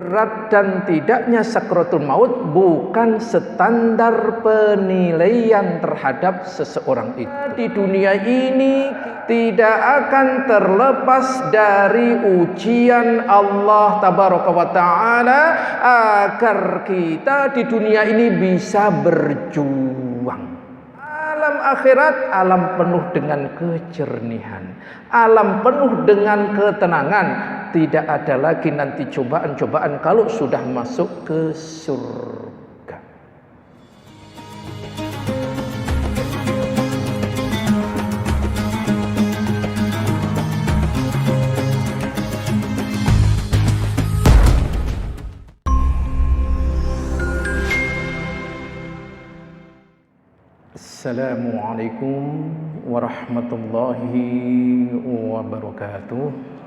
Berat dan tidaknya sakratul maut bukan standar penilaian terhadap seseorang itu. Di dunia ini tidak akan terlepas dari ujian Allah tabaraka wa ta'ala agar kita di dunia ini bisa berjuang. Alam akhirat, alam penuh dengan kejernihan, alam penuh dengan ketenangan. Tidak ada lagi nanti cobaan-cobaan kalau sudah masuk ke surga. Assalamualaikum warahmatullahi wabarakatuh.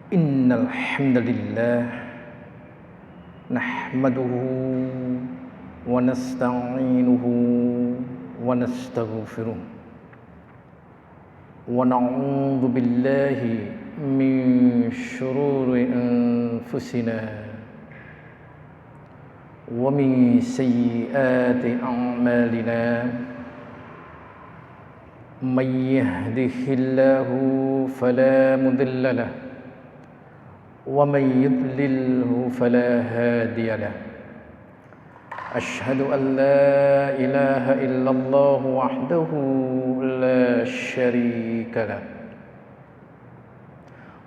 Innal hamdalillah nahmaduhu wa nasta'inuhu wa nastaghfiruh wa na'udzu billahi min shururi anfusina wa min sayyiati a'malina. May yahdihillahu fala mudilla lahu ومن يضلله فلا هادي له. أشهد أن لا إله إلا الله وحده لا شريك له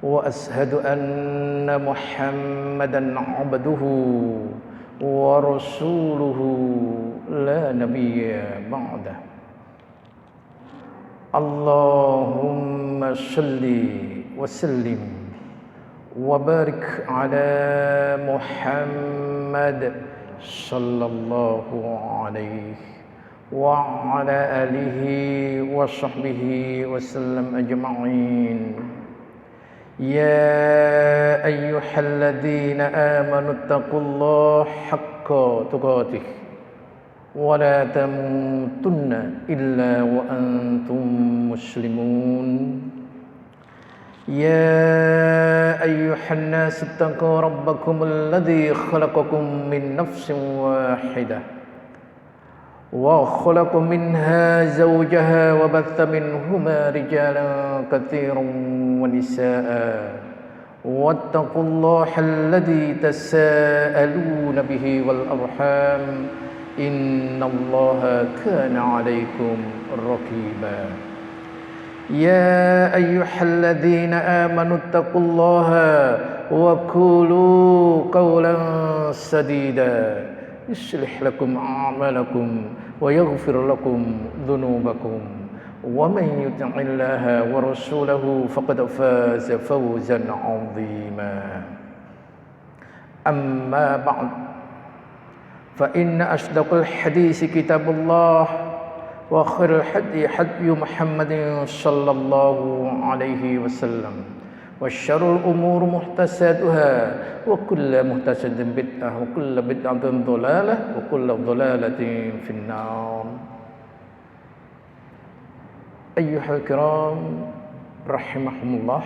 وأشهد أن محمدا عبده ورسوله لا نبي بعده. اللهم صل وسلم وبارك على محمد صلى الله عليه وعلى آله وصحبه وسلم أجمعين. يا أيها الذين آمنوا اتقوا الله حق تقاته ولا تموتن إلا وأنتم مسلمون. يا أيها الناس اتقوا ربكم الذي خلقكم من نفس واحدة وخلق منها زوجها وبث منهما رجالا كثيرا ونساء واتقوا الله الذي تساءلون به والأرحام إن الله كان عليكم رقيبا. يا أيها الذين آمنوا اتقوا الله وقولوا قولا سديدا يصلح لكم أعمالكم ويغفر لكم ذنوبكم ومن يطع الله ورسوله فقد فاز فوزا عظيما. أما بعد فإن أصدق الحديث كتاب الله وخير الهدي هدي محمد صلى الله عليه وسلم وشر الأمور محدثاتها وكل محدثة بدعة وكل بدعة ضلالة وكل ضلالة في النار. أيها الكرام rahimahumullah,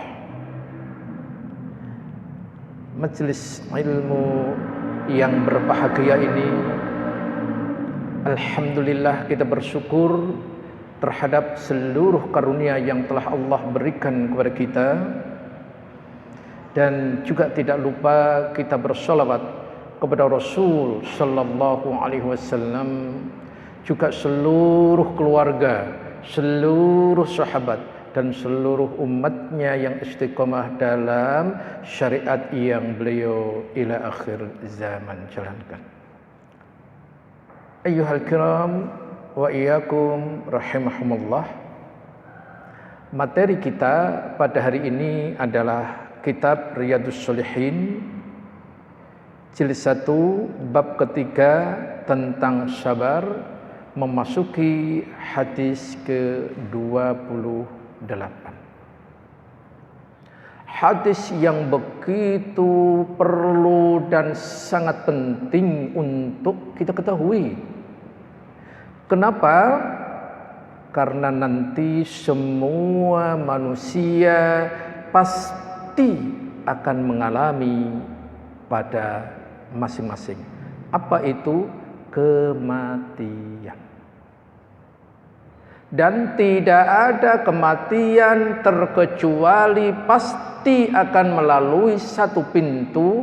majelis ilmu yang berbahagia ini, alhamdulillah kita bersyukur terhadap seluruh karunia yang telah Allah berikan kepada kita. Dan juga tidak lupa kita bersolawat kepada Rasul sallallahu alaihi wasallam, juga seluruh keluarga, seluruh sahabat dan seluruh umatnya yang istiqomah dalam syariat yang beliau ila akhir zaman jalankan. Ayyuhal kiram wa iyyakum rahimahumullah. Materi kita pada hari ini adalah kitab Riyadhus Shalihin jilid 1 bab ketiga tentang sabar, memasuki hadis ke-28. Hadis yang begitu perlu dan sangat penting untuk kita ketahui. Kenapa? Karena nanti semua manusia pasti akan mengalami pada masing-masing. Apa itu? Kematian. Dan tidak ada kematian terkecuali pasti akan melalui satu pintu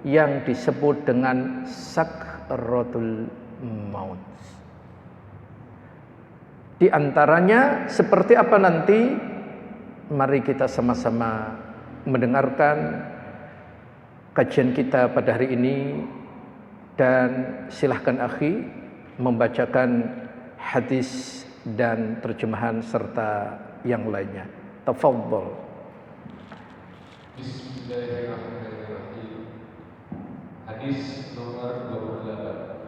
yang disebut dengan sakratul maut. Di antaranya seperti apa nanti? Mari kita sama-sama mendengarkan kajian kita pada hari ini, dan silahkan akhi membacakan hadis dan terjemahan serta yang lainnya. Tafadhol. Bismillahirrahmanirrahim. Hadis nomor 28.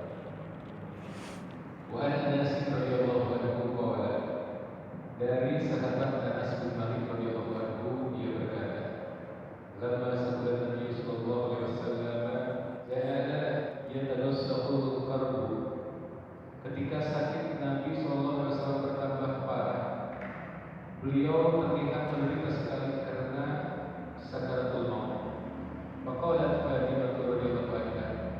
Wa an Anas radhiyallahu anhu qala, dari sahabat Anas bin Malik radhiyallahu anhu, dia berkata, "Lamma sabda Nabi sallallahu alaihi wasallam, ja'ala yatadassaqul qarbu." Ketika sakit Nabi sallallahu alaihi wasallam bertambah parah, beliau terlihat menderita sekali karena sakaratul maut. Faqalat Fatimah radhiyallahu anha,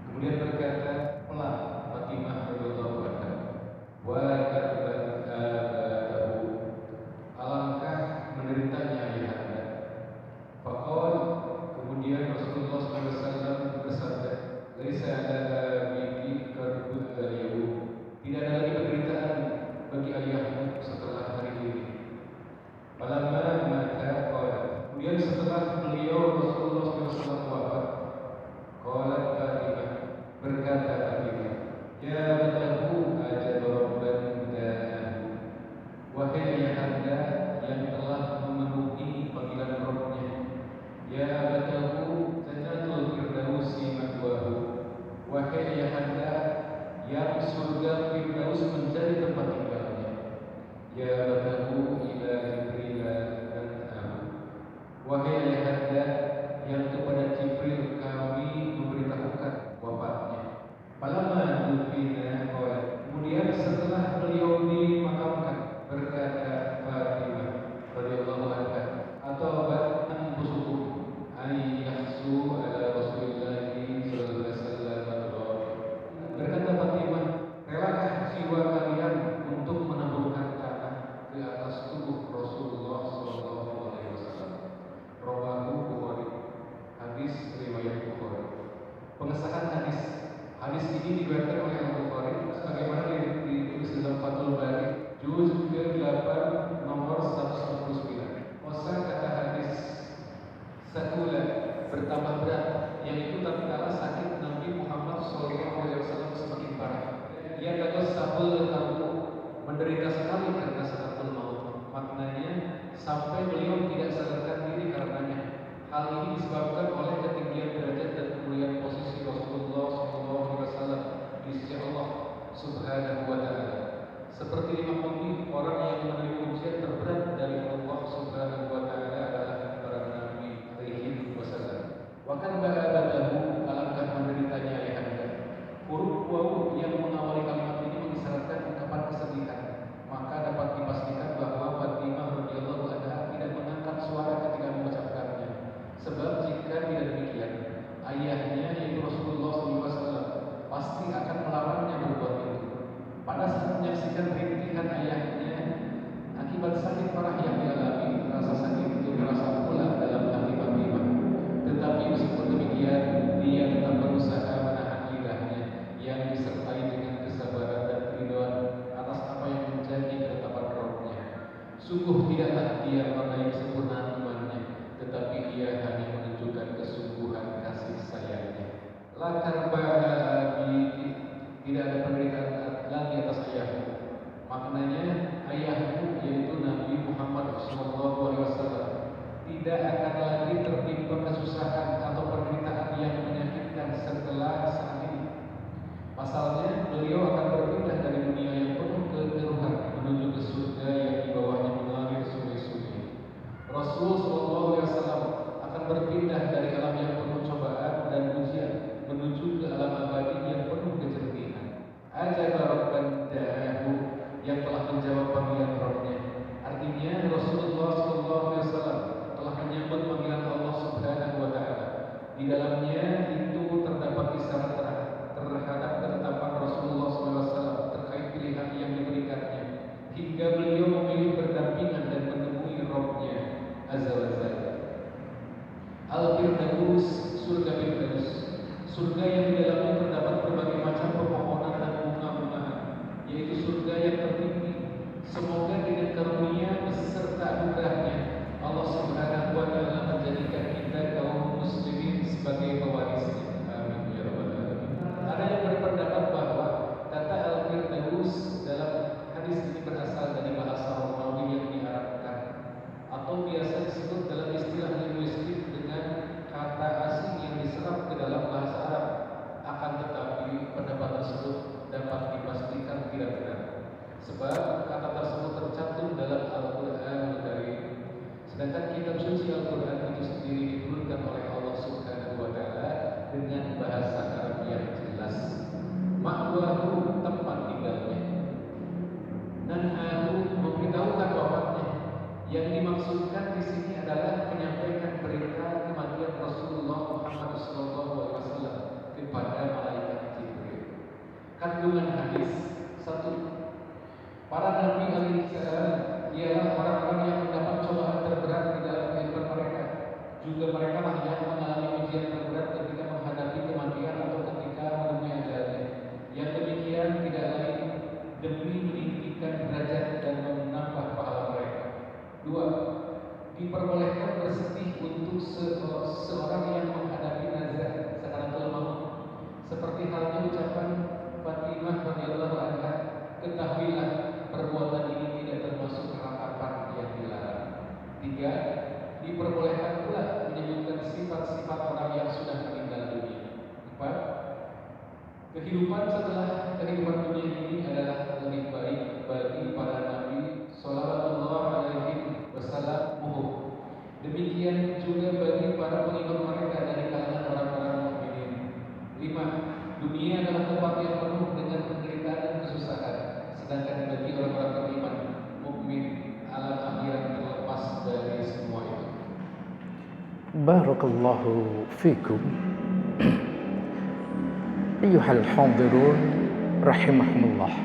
kemudian berkata pelan Fatimah radhiyallahu anha, wa karban abadahu, alangkah menderitanya ayahanda. Faqal, kemudian Rasulullah SAW bersabda, laisa ala biki karbun al-yawm, tidak ada lagi penderitaan bagi ayahmu setelah hari ini. Falamma mata qala, kemudian setelah beliau Rasulullah SAW wafat, qalat Fatimah, berkata Fatimah, ya batahu ajab rabban da'ahu, wahai ayahanda yang telah memenuhi panggilan Rabbnya, ya batahu jannatul firdausi matwahu, wahai ayahanda yang surga Firdaus menjadi tempat tinggalnya, ya batahu ila Jibril dan wahai ayahanda yang kepada Jibril kami memberitahukan wafatnya. Falamma dufina qala, kemudian setelah beliau dimakamkan, berkata Fatimah radhiyallahu anha, atabat anfusukum ay yahsu ala Rasulillah sallallahu alaihi wasallam. Berkata Fatimah, relakah jiwa kalian untuk menaburkan tanah ke atas tubuh Rasulullah sallallahu alaihi wasallam. Rawahu Bukhari. Hadis riwayat Bukhari. Pengesahan hadis ini diriwayatkan oleh Al-Bukhari sebagaimana ditulis dalam Fathul Bari juz ke-8 nomor 199. Kosa kata hadis sakula, bertambah berat, yaitu tatkala sakit Nabi Muhammad SAW semakin parah. Ia kata sabul karbu, menderita sekali karena sakaratul maut. Maknanya sampai beliau tidak sadarkan diri karenanya. Hal ini disebabkan oleh ketinggian derajat dan kemuliaan posisi Rasulullah SAW di sisi Allah Subhanahu wa Ta'ala. Seperti dimaklumi, orang yang menerima ujian terberat dari Allah Subhanahu wa Ta'ala adalah para nabi alaihi wasallam. Wa kan ba'abadahu, alangkah menderitanya ayahanda. Huruf wawu yang mengawali kalimat ini mengisyaratkan ungkapan kesedihan. Maka dapat dipastikan bahwa Fatimah radhiyallahu anha tidak mengangkat suara ketika mengucapkannya. Sebab jika tidak demikian, ayahnya yaitu Rasulullah SAW pasti akan melarangnya berbuat itu. Pada saat menyaksikan rintihan ayahnya akibat sakit parah yang dialami, rasa sakit itu terasa pula dalam hati Fatimah. Tetapi meskipun demikian, dia tetap berusaha menahan lidahnya yang disertai dengan kesabaran dan keridhaan atas apa yang menjadi ketetapan Rabbnya. Sungguh tidaklah dia mengenai kesempurnaan imannya, tetapi ia hanya menunjukkan kesungguhan kasih sayangnya. Lakar ba'abi, tidak ada penderitaan lagi atas ayahmu. Maknanya ayahmu yaitu Nabi Muhammad SAW tidak akan lagi tertimpa kesusahan atau penderitaan yang menyakitkan setelah saat ini. Pasalnya beliau akan berpindah dari dunia yang penuh keteruhan menuju ke surga yang di bawahnya mengalir sungai-sungai. Rasul SAW akan berpindah dari alam yang penuh cobaan dan ujian menuju ke alam abadi yang penuh kejernihan. Ajaba rabban da'ahu, yang telah menjawab panggilan Rabbnya. Artinya Rasulullah SAW telah menyambut panggilan Allah Di dalamnya itu terdapat isyarat terhadap ketetapan Rasulullah SAW terkait pilihan yang diberikannya, hingga beliau memilih berdampingan dan menemui Rabb-Nya Azza wa Jalla. Al-Firdaus, surga Firdaus, surga yang di dalamnya terdapat berbagai macam pepohonan dan bunga-bungaan, yaitu surga yang tertinggi. Semoga dengan karunia beserta anugerahnya Allah Subhanahu wa Ta'ala menjadikan kita kaum muslimin sebagai pewarisnya. Amin ya rabbal alamin. Ada yang berpendapat bahwa kata Al-Firdaus dalam hadis ini berasal dari bahasa Romawi yang diarabkan, atau biasa disebut dalam istilah linguistik dengan kata asing yang diserap ke dalam bahasa Arab. Akan tetapi pendapat tersebut dapat dipastikan tidak benar, sebab kata tersebut tercantum dalam Al-Quran Al-Karim, sedangkan kitab suci Al-Quran itu sendiri diturunkan oleh Allah Subhanahu wa Ta'ala dengan bahasa Arab yang jelas. Ma'wahu, tempat tinggalnya, nan'ahu, memberitahukan wafatnya. Yang dimaksudkan di sini adalah menyampaikan berita kematian Rasulullah Muhammad SAW kepada malaikat Jibril. Kandungan hadis: 1. Para nabi alaihissalam ialah orang-orang yang mendapat cobaan terberat di dalam kehidupan mereka. Juga mereka lah yang mengalami ujian terberat ketika menghadapi kematian atau ketika menemui ajalnya. Yang demikian tidak lain demi meninggikan derajat dan menambah pahala mereka. 2. Diperbolehkan bersedih untuk seorang yang menghadapi nazar sakaratul maut, seperti halnya ucapan Fatimah radhiyallahu anha, ketahuilah perbuatan ini tidak termasuk ratapan yang dilarang. 3. Diperbolehkan pula menyebutkan sifat-sifat orang yang sudah meninggal dunia. 4. Kehidupan setelah kehidupan dunia ini adalah lebih baik bagi para nabi sallallahu alaihi wasallam. Demikian juga bagi para pengikut mereka dari kalangan orang-orang mukminin. 5. Dunia adalah tempat yang penuh dengan penderitaan dan kesusahan, sedangkan bagi orang-orang beriman mukmin alam akhirat terlepas dari semua itu. Barakallahu fikum. Ayyuhal hadirun rahimahumullah.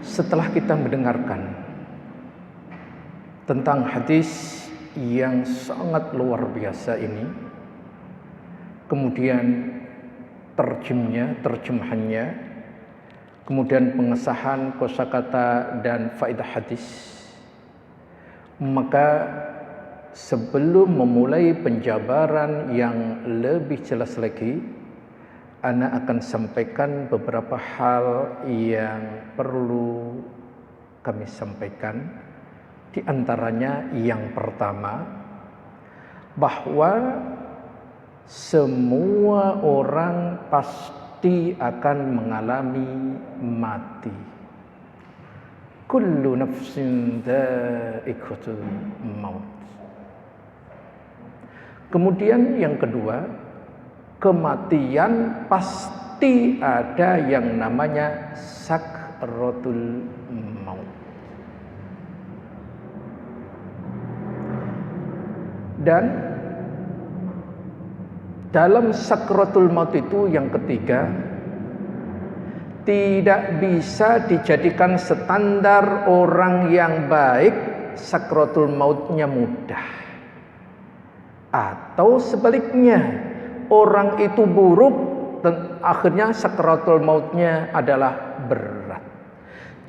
Setelah kita mendengarkan tentang hadis yang sangat luar biasa ini, kemudian terjemahannya, kemudian pengesahan kosakata dan faedah hadis, maka sebelum memulai penjabaran yang lebih jelas lagi, ana akan sampaikan beberapa hal yang perlu kami sampaikan. Di antaranya yang pertama, bahwa semua orang pasti akan mengalami mati. Kullu nafsin dha'iqatul maut. Kemudian yang kedua, kematian pasti ada yang namanya sakratul maut. Dan dalam sakratul maut itu yang ketiga, tidak bisa dijadikan standar orang yang baik sakratul mautnya mudah, atau sebaliknya orang itu buruk dan akhirnya sakratul mautnya adalah berat.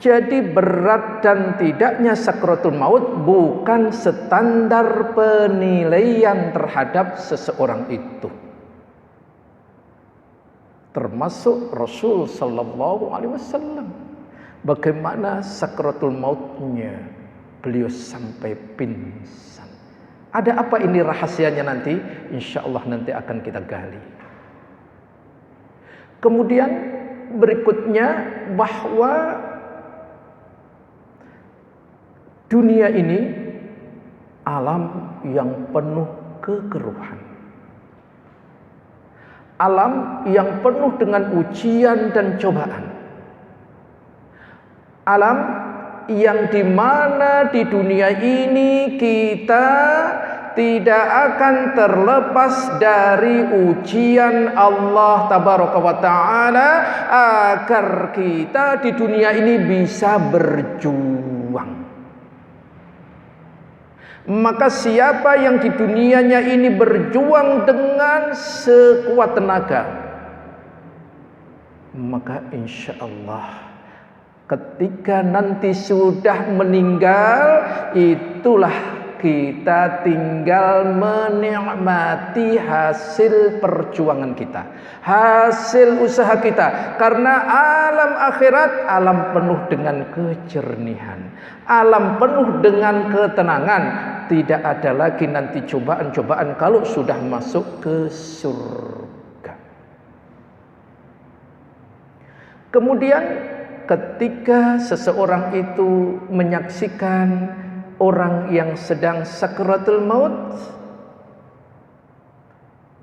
Jadi berat dan tidaknya sakratul maut bukan standar penilaian terhadap seseorang itu. Termasuk Rasul sallallahu alaihi wasallam, bagaimana sakratul mautnya, beliau sampai pingsan. Ada apa ini rahasianya nanti? Insyaallah nanti akan kita gali. Kemudian berikutnya, bahwa dunia ini alam yang penuh kekeruhan, alam yang penuh dengan ujian dan cobaan, alam yang dimana di dunia ini kita tidak akan terlepas dari ujian Allah tabaraka wa taala agar kita di dunia ini bisa berjuang. Maka siapa yang di dunianya ini berjuang dengan sekuat tenaga, maka insya Allah ketika nanti sudah meninggal, itulah kita tinggal menikmati hasil perjuangan kita, hasil usaha kita. Karena alam akhirat alam penuh dengan kejernihan, alam penuh dengan ketenangan. Tidak ada lagi nanti cobaan-cobaan kalau sudah masuk ke surga. Kemudian ketika seseorang itu menyaksikan orang yang sedang sakaratul maut,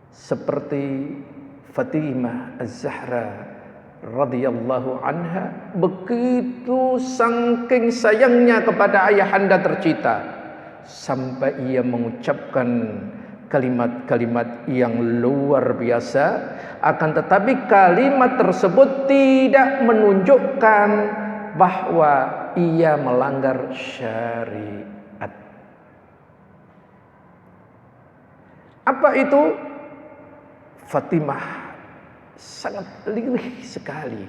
seperti Fatimah Az-Zahra radhiyallahu anha, begitu saking sayangnya kepada ayahanda tercinta, sampai ia mengucapkan kalimat-kalimat yang luar biasa. Akan tetapi kalimat tersebut tidak menunjukkan bahwa ia melanggar syariat. Apa itu? Fatimah sangat lirih sekali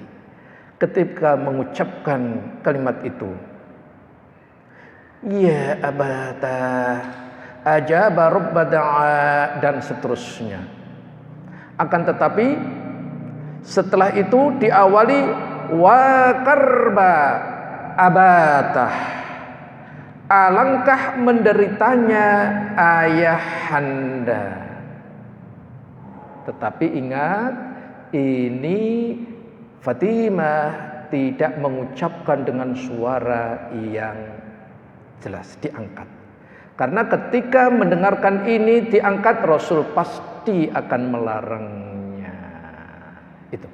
ketika mengucapkan kalimat itu. Ya abata ajaba rabba da'a, dan seterusnya. Akan tetapi setelah itu diawali wa karba abatah, alangkah menderitanya ayahanda. Tetapi ingat, ini Fatimah tidak mengucapkan dengan suara yang jelas, diangkat. Karena ketika mendengarkan ini diangkat, Rasul pasti akan melarangnya. Itu.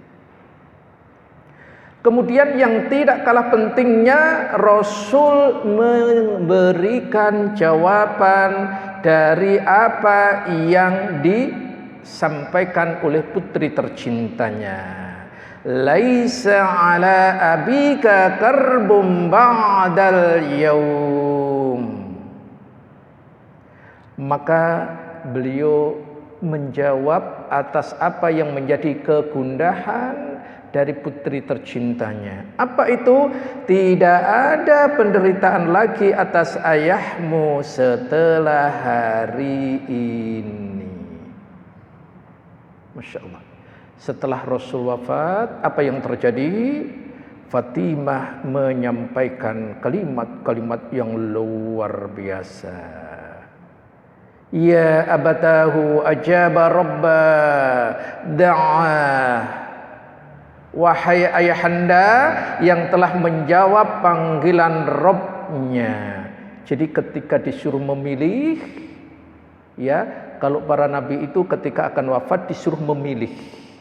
Kemudian yang tidak kalah pentingnya, Rasul memberikan jawaban dari apa yang disampaikan oleh putri tercintanya. Laisa ala abika karbum ba'dal yaum. Maka beliau menjawab atas apa yang menjadi kegundahan dari putri tercintanya. Apa itu? Tidak ada penderitaan lagi atas ayahmu setelah hari ini. Masya Allah. Setelah Rasul wafat, apa yang terjadi? Fatimah menyampaikan kalimat-kalimat yang luar biasa. Ya abatahu ajaba rabba da'ah. Wahai ayahanda yang telah menjawab panggilan Rabbnya. Jadi ketika disuruh memilih, ya, kalau para nabi itu ketika akan wafat disuruh memilih.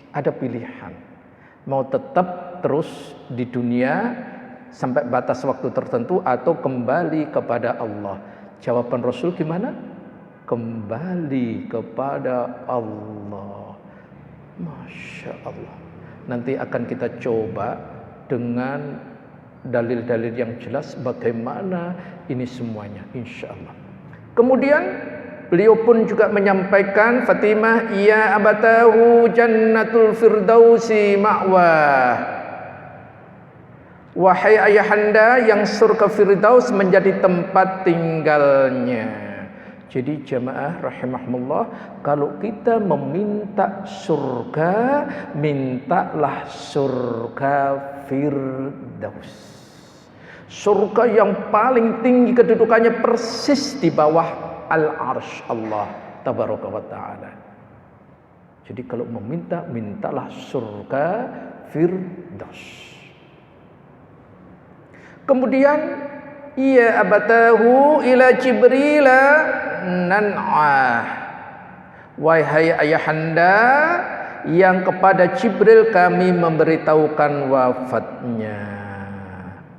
Ada pilihan, mau tetap terus di dunia sampai batas waktu tertentu atau kembali kepada Allah. Jawaban Rasul gimana? Kembali kepada Allah. Masya Allah. Nanti akan kita coba dengan dalil-dalil yang jelas bagaimana ini semuanya, insya Allah. Kemudian beliau pun juga menyampaikan, Fatimah, ya abatahu jannatul firdausi ma'wah. Wahai ayahanda yang surga firdaus menjadi tempat tinggalnya. Jadi jamaah rahimahullah, kalau kita meminta surga, mintalah surga firdaus. Surga yang paling tinggi kedudukannya persis di bawah Al-Arsh Allah tabaraka wa ta'ala. Jadi kalau meminta, mintalah surga firdaus. Kemudian ya abatahu ila Jibrila nan'ah. Wahai ayahanda yang kepada Jibril kami memberitahukan wafatnya.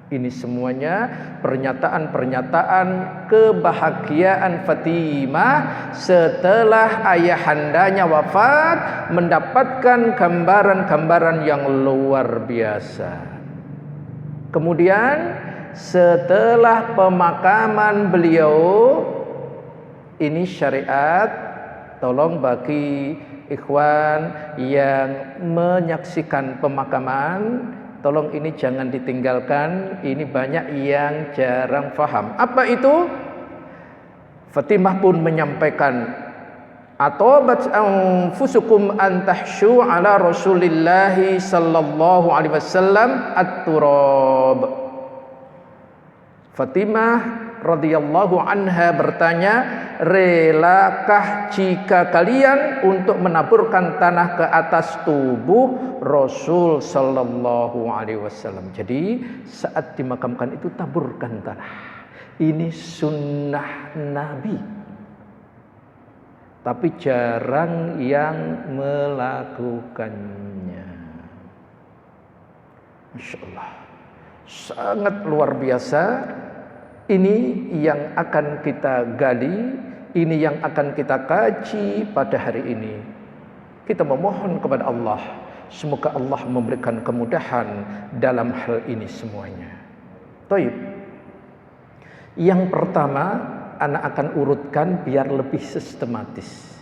Ini semuanya pernyataan-pernyataan kebahagiaan Fatimah setelah ayahandanya wafat, mendapatkan gambaran-gambaran yang luar biasa. Kemudian setelah pemakaman beliau, ini syariat, tolong bagi ikhwan yang menyaksikan pemakaman, tolong ini jangan ditinggalkan. Ini banyak yang jarang faham. Apa itu? Fatimah pun menyampaikan, atobat anfusukum an tahsyu ala Rasulillahi sallallahu alaihi wasallam at-turab. Fatimah radhiyallahu anha bertanya, relakah jika kalian untuk menaburkan tanah ke atas tubuh Rasul sallallahu alaihi wasallam? Jadi saat dimakamkan itu taburkan tanah. Ini sunnah Nabi. Tapi jarang yang melakukannya. Masya Allah, sangat luar biasa. Ini yang akan kita gali, ini yang akan kita kaji pada hari ini. Kita memohon kepada Allah, semoga Allah memberikan kemudahan dalam hal ini semuanya. Baik. Yang pertama, anak akan urutkan biar lebih sistematis.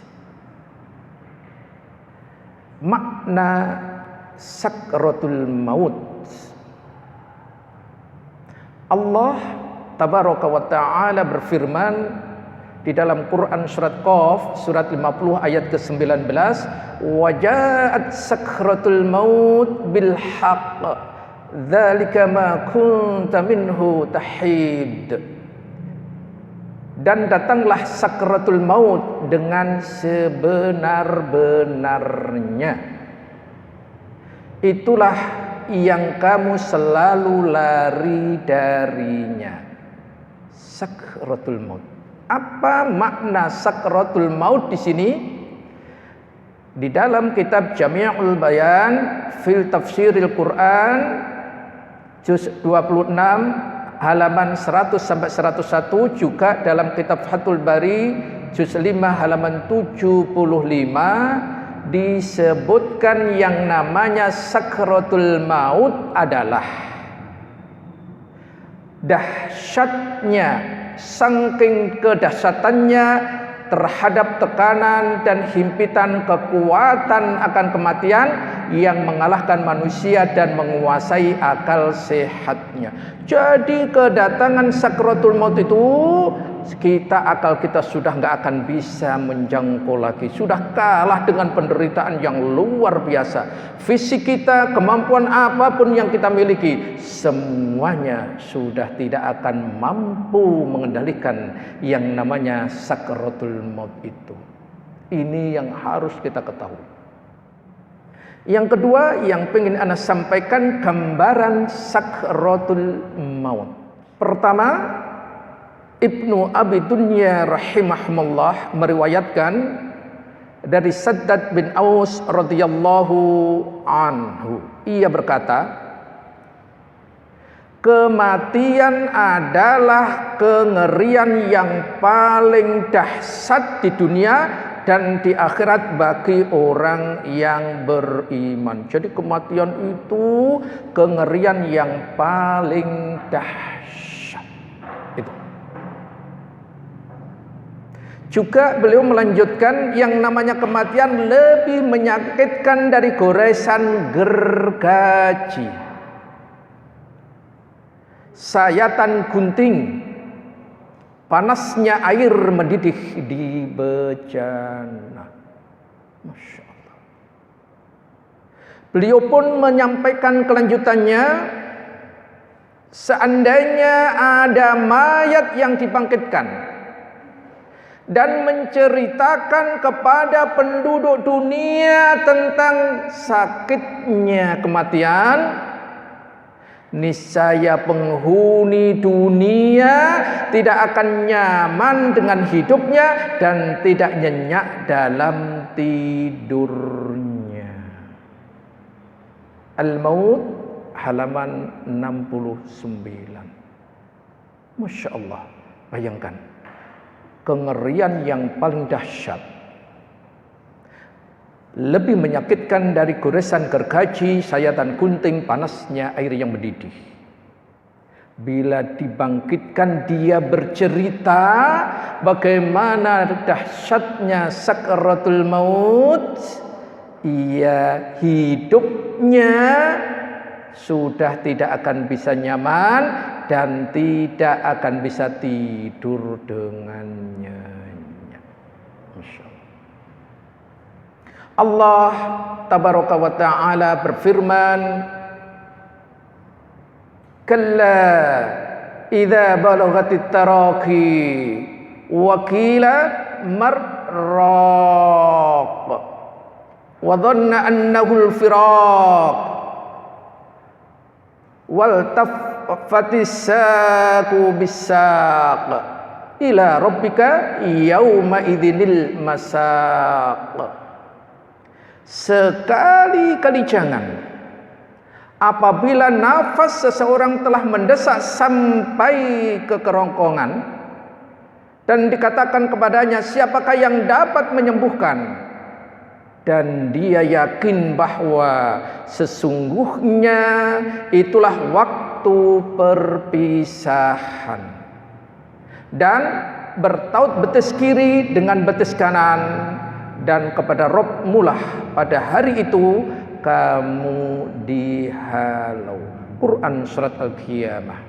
Makna sakratul maut. Allah Tabaraka wa ta'ala berfirman di dalam Quran surat Qaf surat 50 ayat ke-19, waja'at sakratul maut bil haqq dzalika ma kunta minhu tahid. Dan datanglah sakratul maut dengan sebenar-benarnya. Itulah yang kamu selalu lari darinya. Sakratul maut. Apa makna sakratul maut di sini? Di dalam kitab Jami'ul Bayan fil Tafsiril Quran juz 26 halaman 100 sampai 101, juga dalam kitab Fathul Bari juz 5 halaman 75 disebutkan yang namanya sakratul maut adalah dahsyatnya, saking kedahsyatannya terhadap tekanan dan himpitan kekuatan akan kematian yang mengalahkan manusia dan menguasai akal sehatnya. Jadi kedatangan sakratul maut itu akal kita sudah nggak akan bisa menjangkau lagi, sudah kalah dengan penderitaan yang luar biasa. Fisik kita, kemampuan apapun yang kita miliki, semuanya sudah tidak akan mampu mengendalikan yang namanya sakratul maut itu. Ini yang harus kita ketahui. Yang kedua yang pengen Anda sampaikan, gambaran sakratul maut. Pertama, Ibnu Abi Dunya rahimahullah meriwayatkan dari Saddad bin Aus radhiyallahu anhu. Ia berkata, kematian adalah kengerian yang paling dahsyat di dunia dan di akhirat bagi orang yang beriman. Jadi kematian itu kengerian yang paling dahsyat. Itu. Juga beliau melanjutkan yang namanya kematian lebih menyakitkan dari goresan gergaji, sayatan gunting, panasnya air mendidih di bejana. Masya Allah. Beliau pun menyampaikan kelanjutannya, seandainya ada mayat yang dibangkitkan dan menceritakan kepada penduduk dunia tentang sakitnya kematian, niscaya penghuni dunia tidak akan nyaman dengan hidupnya dan tidak nyenyak dalam tidurnya. Al-maut halaman 69. Masya Allah, bayangkan kengerian yang paling dahsyat, lebih menyakitkan dari goresan gergaji, sayatan gunting, panasnya air yang mendidih. Bila dibangkitkan, dia bercerita bagaimana dahsyatnya sakaratul maut. Ia hidupnya sudah tidak akan bisa nyaman dan tidak akan bisa tidur dengan nyenyak. Masya Allah. Allah tabaraka wa ta'ala berfirman, kalla idza balagatit taraqi wa qila marraq wa dhanna annahu al-firaq wal taffatis saqu bis-saq ila rabbika yauma idzinil masaq. Sekali-kali jangan apabila nafas seseorang telah mendesak sampai ke kerongkongan dan dikatakan kepadanya, siapakah yang dapat menyembuhkan? Dan dia yakin bahwa sesungguhnya itulah waktu perpisahan. Dan bertaut betis kiri dengan betis kanan, dan kepada Rabb-Mu lah pada hari itu kamu dihalau. Quran surat Al-Qiyamah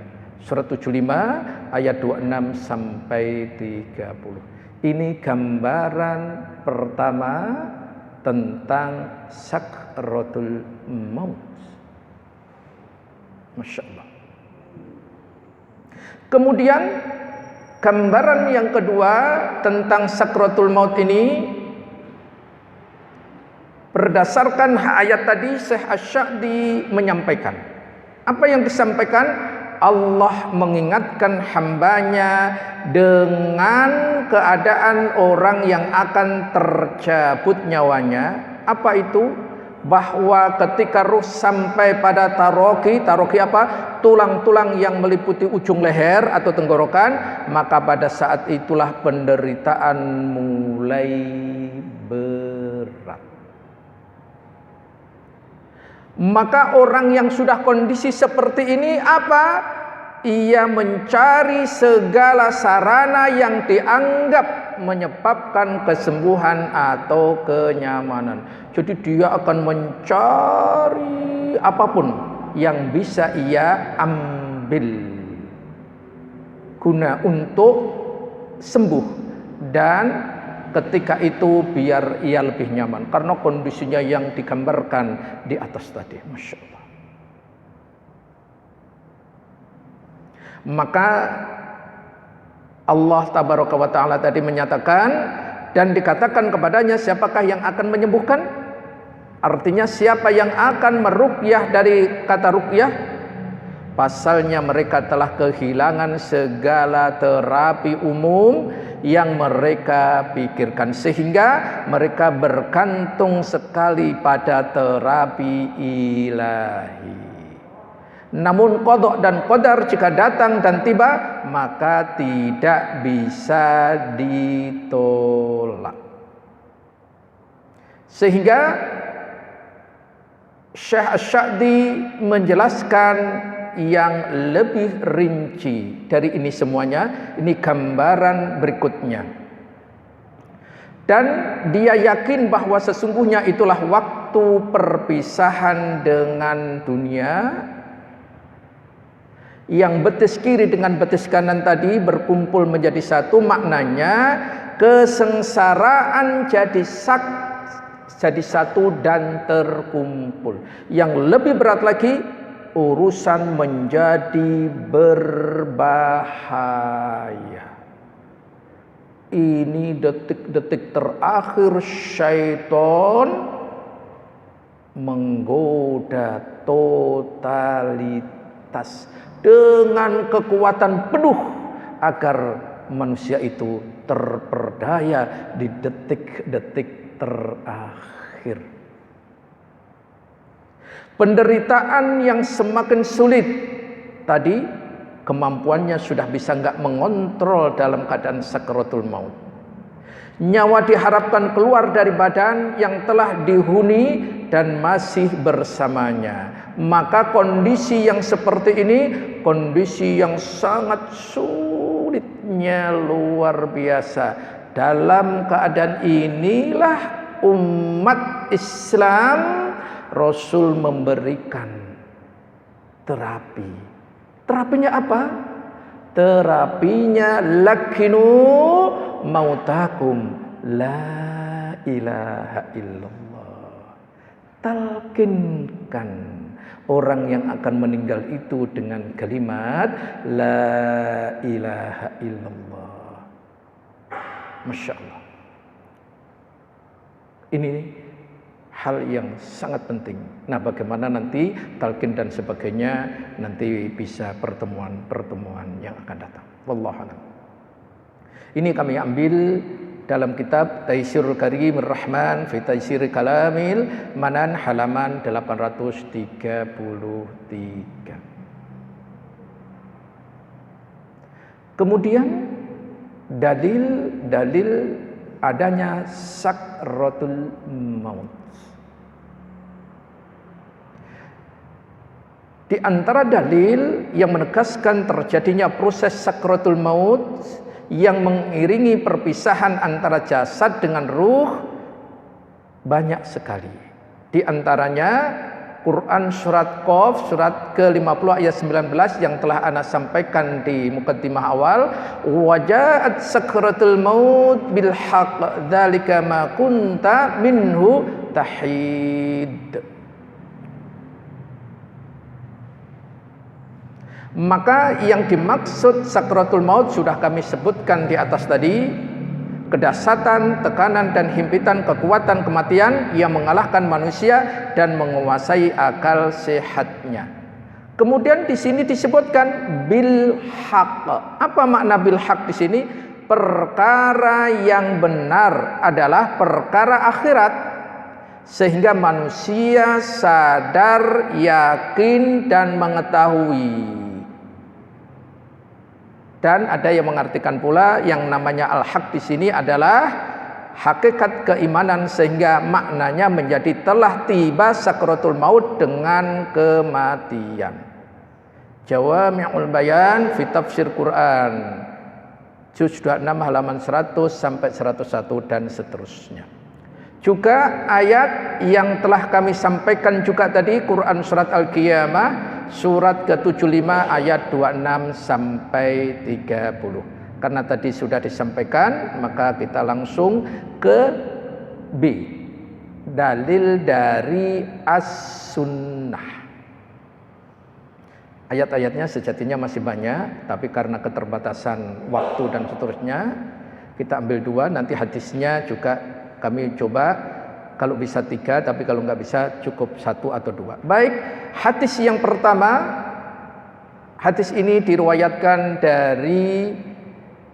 surat 75 ayat 26 sampai 30. Ini gambaran pertama tentang sakratul maut. Masya Allah. Kemudian gambaran yang kedua tentang sakratul maut ini, berdasarkan ayat tadi, Syekh Asy-Sya'di menyampaikan. Apa yang disampaikan? Allah mengingatkan hambanya dengan keadaan orang yang akan tercabut nyawanya. Apa itu? Bahwa ketika ruh sampai pada taraqi apa? Tulang-tulang yang meliputi ujung leher atau tenggorokan, maka pada saat itulah penderitaan mulai berat. Maka orang yang sudah kondisi seperti ini apa? Ia mencari segala sarana yang dianggap menyebabkan kesembuhan atau kenyamanan. Jadi dia akan mencari apapun yang bisa ia ambil guna untuk sembuh, dan ketika itu biar ia lebih nyaman karena kondisinya yang digambarkan di atas tadi. Masya Allah. Maka Allah tabaraka wa ta'ala tadi menyatakan dan dikatakan kepadanya, siapakah yang akan menyembuhkan? Artinya siapa yang akan meruqyah, dari kata ruqyah, pasalnya mereka telah kehilangan segala terapi umum yang mereka pikirkan, sehingga mereka bergantung sekali pada terapi ilahi. Namun qada dan qadar jika datang dan tiba, maka tidak bisa ditolak. Sehingga Syekh Asy-Sya'di menjelaskan yang lebih rinci dari ini semuanya. Ini gambaran berikutnya. Dan dia yakin bahwa sesungguhnya itulah waktu perpisahan dengan dunia. Yang betis kiri dengan betis kanan tadi berkumpul menjadi satu, maknanya kesengsaraan jadi satu dan terkumpul. Yang lebih berat lagi, urusan menjadi berbahaya. Ini detik-detik terakhir syaitan menggoda totalitas dengan kekuatan penuh agar manusia itu terperdaya di detik-detik terakhir. Penderitaan yang semakin sulit. Tadi kemampuannya sudah bisa nggak mengontrol dalam keadaan sakaratul maut. Nyawa diharapkan keluar dari badan yang telah dihuni dan masih bersamanya. Maka kondisi yang seperti ini, kondisi yang sangat sulitnya luar biasa. Dalam keadaan inilah umat Islam, Rasul memberikan terapi. Terapinya apa? Terapinya lakinu mautakum la ilaha illallah. Talkinkan orang yang akan meninggal itu dengan kalimat la ilaha illallah. Masya Allah. Ini hal yang sangat penting. Nah, bagaimana nanti talqin dan sebagainya nanti bisa pertemuan-pertemuan yang akan datang. Wallahu a'lam. Ini kami ambil dalam kitab Taisirul Karimir Rahman fi Taisir Kalamil Manan halaman 833. Kemudian dalil adanya sakratul maut. Di antara dalil yang menegaskan terjadinya proses sakratul maut yang mengiringi perpisahan antara jasad dengan ruh banyak sekali. Di antaranya Quran surat Qaf surat ke-50 ayat 19 yang telah ana sampaikan di mukaddimah awal, wajaat sakratul maut bil haqq dzalika ma kunta minhu tahid. Maka yang dimaksud sakratul maut sudah kami sebutkan di atas tadi, kedahsyatan, tekanan dan himpitan kekuatan kematian yang mengalahkan manusia dan menguasai akal sehatnya. Kemudian di sini disebutkan bil haqq. Apa makna bil haqq di sini? Perkara yang benar adalah perkara akhirat, sehingga manusia sadar, yakin dan mengetahui. Dan ada yang mengartikan pula yang namanya al-haq di sini adalah hakikat keimanan, sehingga maknanya menjadi telah tiba sakratul maut dengan kematian. Jawami'ul Bayan fi Tafsir Quran juz 26 halaman 100 sampai 101 dan seterusnya. Juga ayat yang telah kami sampaikan juga tadi, Quran surat Al-Qiyamah surat ke-75 ayat 26 sampai 30. Karena tadi sudah disampaikan, maka kita langsung ke B. Dalil dari as-sunnah. Ayat-ayatnya sejatinya masih banyak, tapi karena keterbatasan waktu dan seterusnya, kita ambil 2, nanti hadisnya juga kami coba kalau bisa 3, tapi kalau nggak bisa cukup 1 atau 2. Baik, hadis yang pertama, hadis ini diriwayatkan dari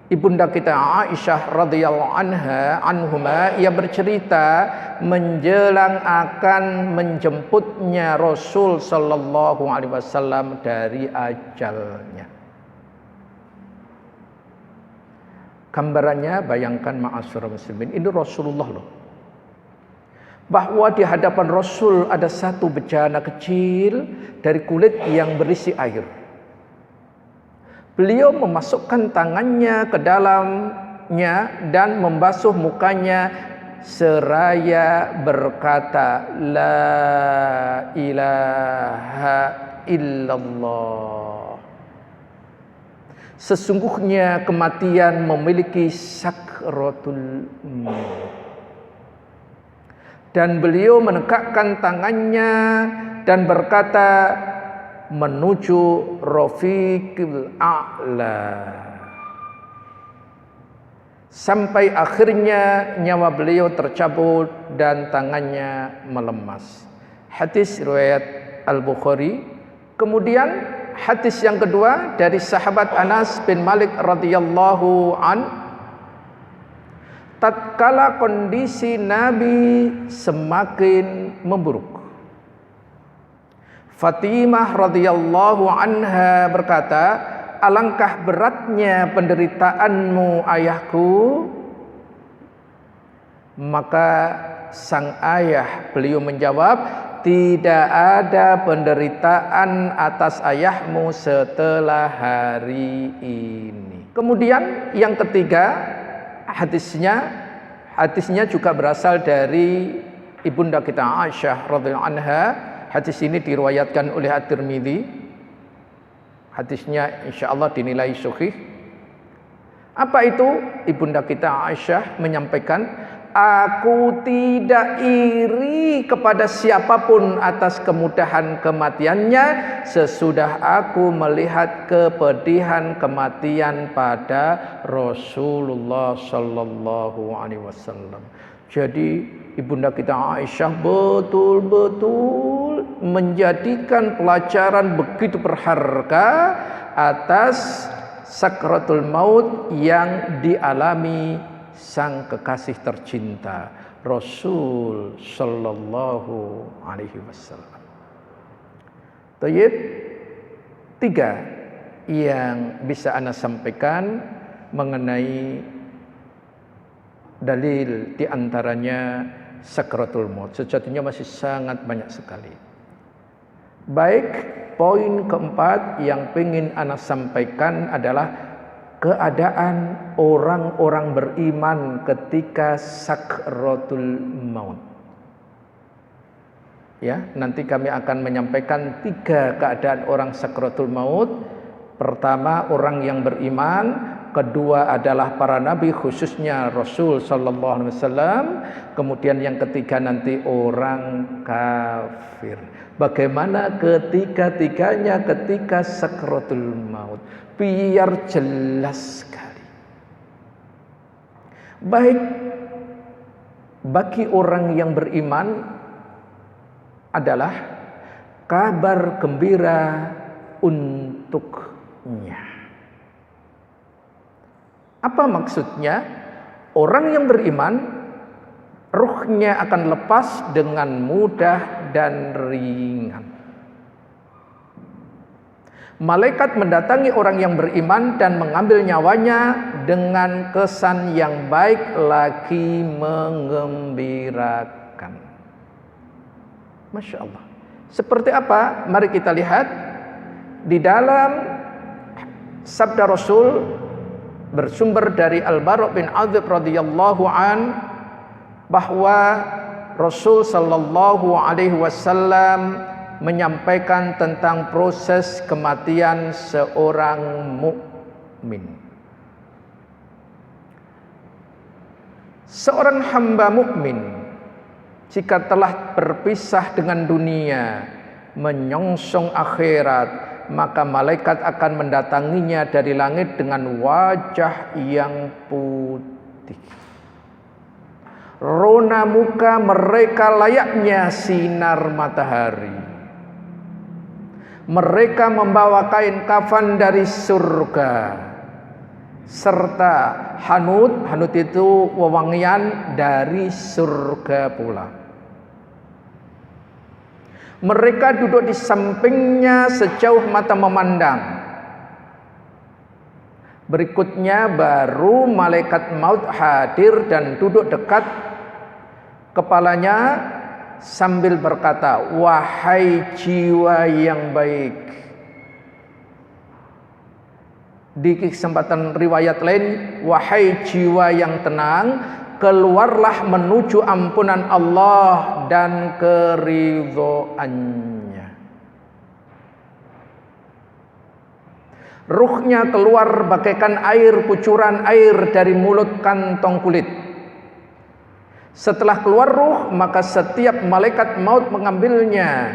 ibunda kita Aisyah radhiyallahu anhuma. Ia bercerita menjelang akan menjemputnya Rasul sallallahu alaihi wasallam dari ajalnya. Gambarannya, bayangkan ma'asyiral muslimin, ini Rasulullah loh. Bahwa di hadapan Rasul ada satu bejana kecil dari kulit yang berisi air. Beliau memasukkan tangannya ke dalamnya dan membasuh mukanya seraya berkata, La ilaha illallah. Sesungguhnya kematian memiliki sakratul maut. Dan beliau menegakkan tangannya dan berkata menuju Rafiqil A'la. Sampai akhirnya nyawa beliau tercabut dan tangannya melemas. Hadis riwayat Al-Bukhari. Kemudian hadis yang kedua dari sahabat Anas bin Malik radhiyallahu an. Tatkala kondisi Nabi semakin memburuk, Fatimah radhiyallahu anha berkata, alangkah beratnya penderitaanmu ayahku. Maka sang ayah beliau menjawab, tidak ada penderitaan atas ayahmu setelah hari ini. Kemudian yang ketiga, hadisnya juga berasal dari ibunda kita Aisyah radhiyallahu anha. Hadis ini diriwayatkan oleh At-Tirmidzi. Hadisnya insyaallah dinilai sahih. Apa itu? Ibunda kita Aisyah menyampaikan, aku tidak iri kepada siapapun atas kemudahan kematiannya sesudah aku melihat kepedihan kematian pada Rasulullah sallallahu alaihi wasallam. Jadi ibunda kita Aisyah betul-betul menjadikan pelajaran begitu berharga atas sakratul maut yang dialami sang kekasih tercinta Rasul sallallahu alaihi wasallam. Tayyib, 3 yang bisa ana sampaikan mengenai dalil, di antaranya sakratul maut. Sejatinya masih sangat banyak sekali. Baik, poin keempat yang ingin ana sampaikan adalah keadaan orang-orang beriman ketika sakratul maut. Ya, nanti kami akan menyampaikan 3 keadaan orang sakratul maut. Pertama, orang yang beriman. Kedua adalah para nabi, khususnya Rasul sallallahu alaihi wasallam. Kemudian yang ketiga nanti orang kafir. Bagaimana ketiga-tiganya ketika sakratul maut? Biar jelas sekali. Baik, bagi orang yang beriman adalah kabar gembira untuknya. Apa maksudnya? Orang yang beriman, ruhnya akan lepas dengan mudah dan ringan. Malaikat mendatangi orang yang beriman dan mengambil nyawanya dengan kesan yang baik lagi mengembirakan. Masya Allah. Seperti apa? Mari kita lihat di dalam sabda Rasul bersumber dari Al-Bara' bin Azib radhiyallahu an, bahwa Rasul sallallahu alaihi wasallam menyampaikan tentang proses kematian seorang mukmin. Seorang hamba mukmin jika telah berpisah dengan dunia, menyongsong akhirat, maka malaikat akan mendatanginya dari langit dengan wajah yang putih. Rona muka mereka layaknya sinar matahari. Mereka membawa kain kafan dari surga, serta hanut itu wewangian dari surga pula. Mereka duduk di sampingnya sejauh mata memandang. Berikutnya baru malaikat maut hadir dan duduk dekat kepalanya sambil berkata, wahai jiwa yang baik. Di kesempatan riwayat lain, wahai jiwa yang tenang, keluarlah menuju ampunan Allah dan keridhoannya. Ruhnya keluar bagaikan air, kucuran air dari mulut kantong kulit. Setelah keluar ruh, maka setiap malaikat maut mengambilnya.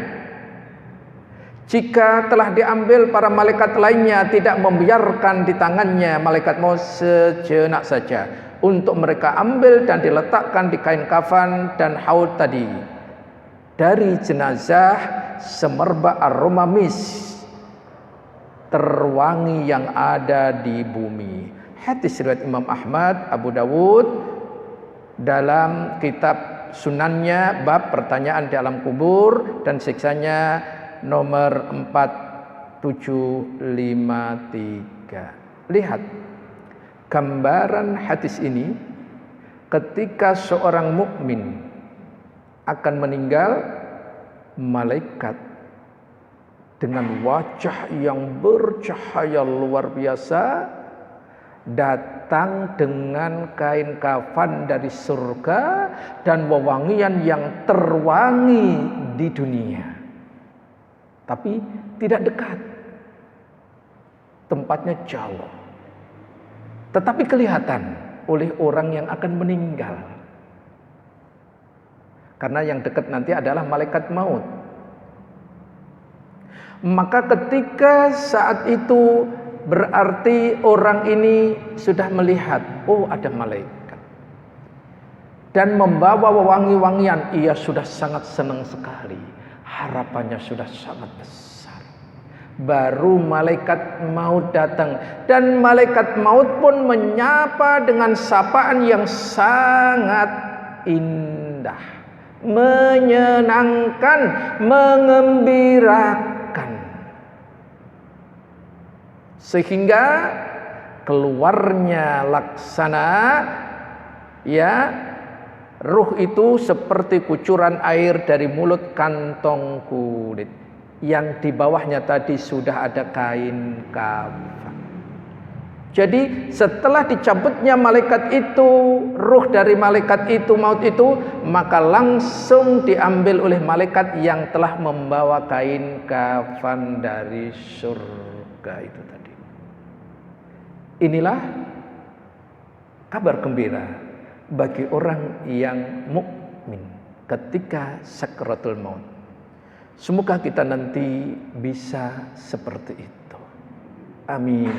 Jika telah diambil, para malaikat lainnya tidak membiarkan di tangannya malaikat maut sejenak saja, untuk mereka ambil dan diletakkan di kain kafan dan haud tadi. Dari jenazah semerbak aroma misk terwangi yang ada di bumi. Hadis riwayat Imam Ahmad, Abu Dawud, dalam kitab sunannya bab pertanyaan di alam kubur dan siksanya nomor 4753. Lihat gambaran hadis ini ketika seorang mukmin akan meninggal, malaikat dengan wajah yang bercahaya luar biasa datang dengan kain kafan dari surga dan wewangian yang terwangi di dunia. Tapi tidak dekat, tempatnya jauh, tetapi kelihatan oleh orang yang akan meninggal. Karena yang dekat nanti adalah malaikat maut. Maka ketika saat itu berarti orang ini sudah melihat, oh ada malaikat, dan membawa wangi-wangian. Ia sudah sangat senang sekali, harapannya sudah sangat besar. Baru malaikat maut datang, dan malaikat maut pun menyapa dengan sapaan yang sangat indah, menyenangkan, mengembirakan, sehingga keluarnya laksana ruh itu seperti kucuran air dari mulut kantong kulit yang di bawahnya tadi sudah ada kain kafan. Jadi setelah dicabutnya malaikat itu, ruh dari malaikat itu, maut itu, maka langsung diambil oleh malaikat yang telah membawa kain kafan dari surga itu tadi. Inilah kabar gembira bagi orang yang mukmin ketika sakaratul maut. Semoga kita nanti bisa seperti itu. Amin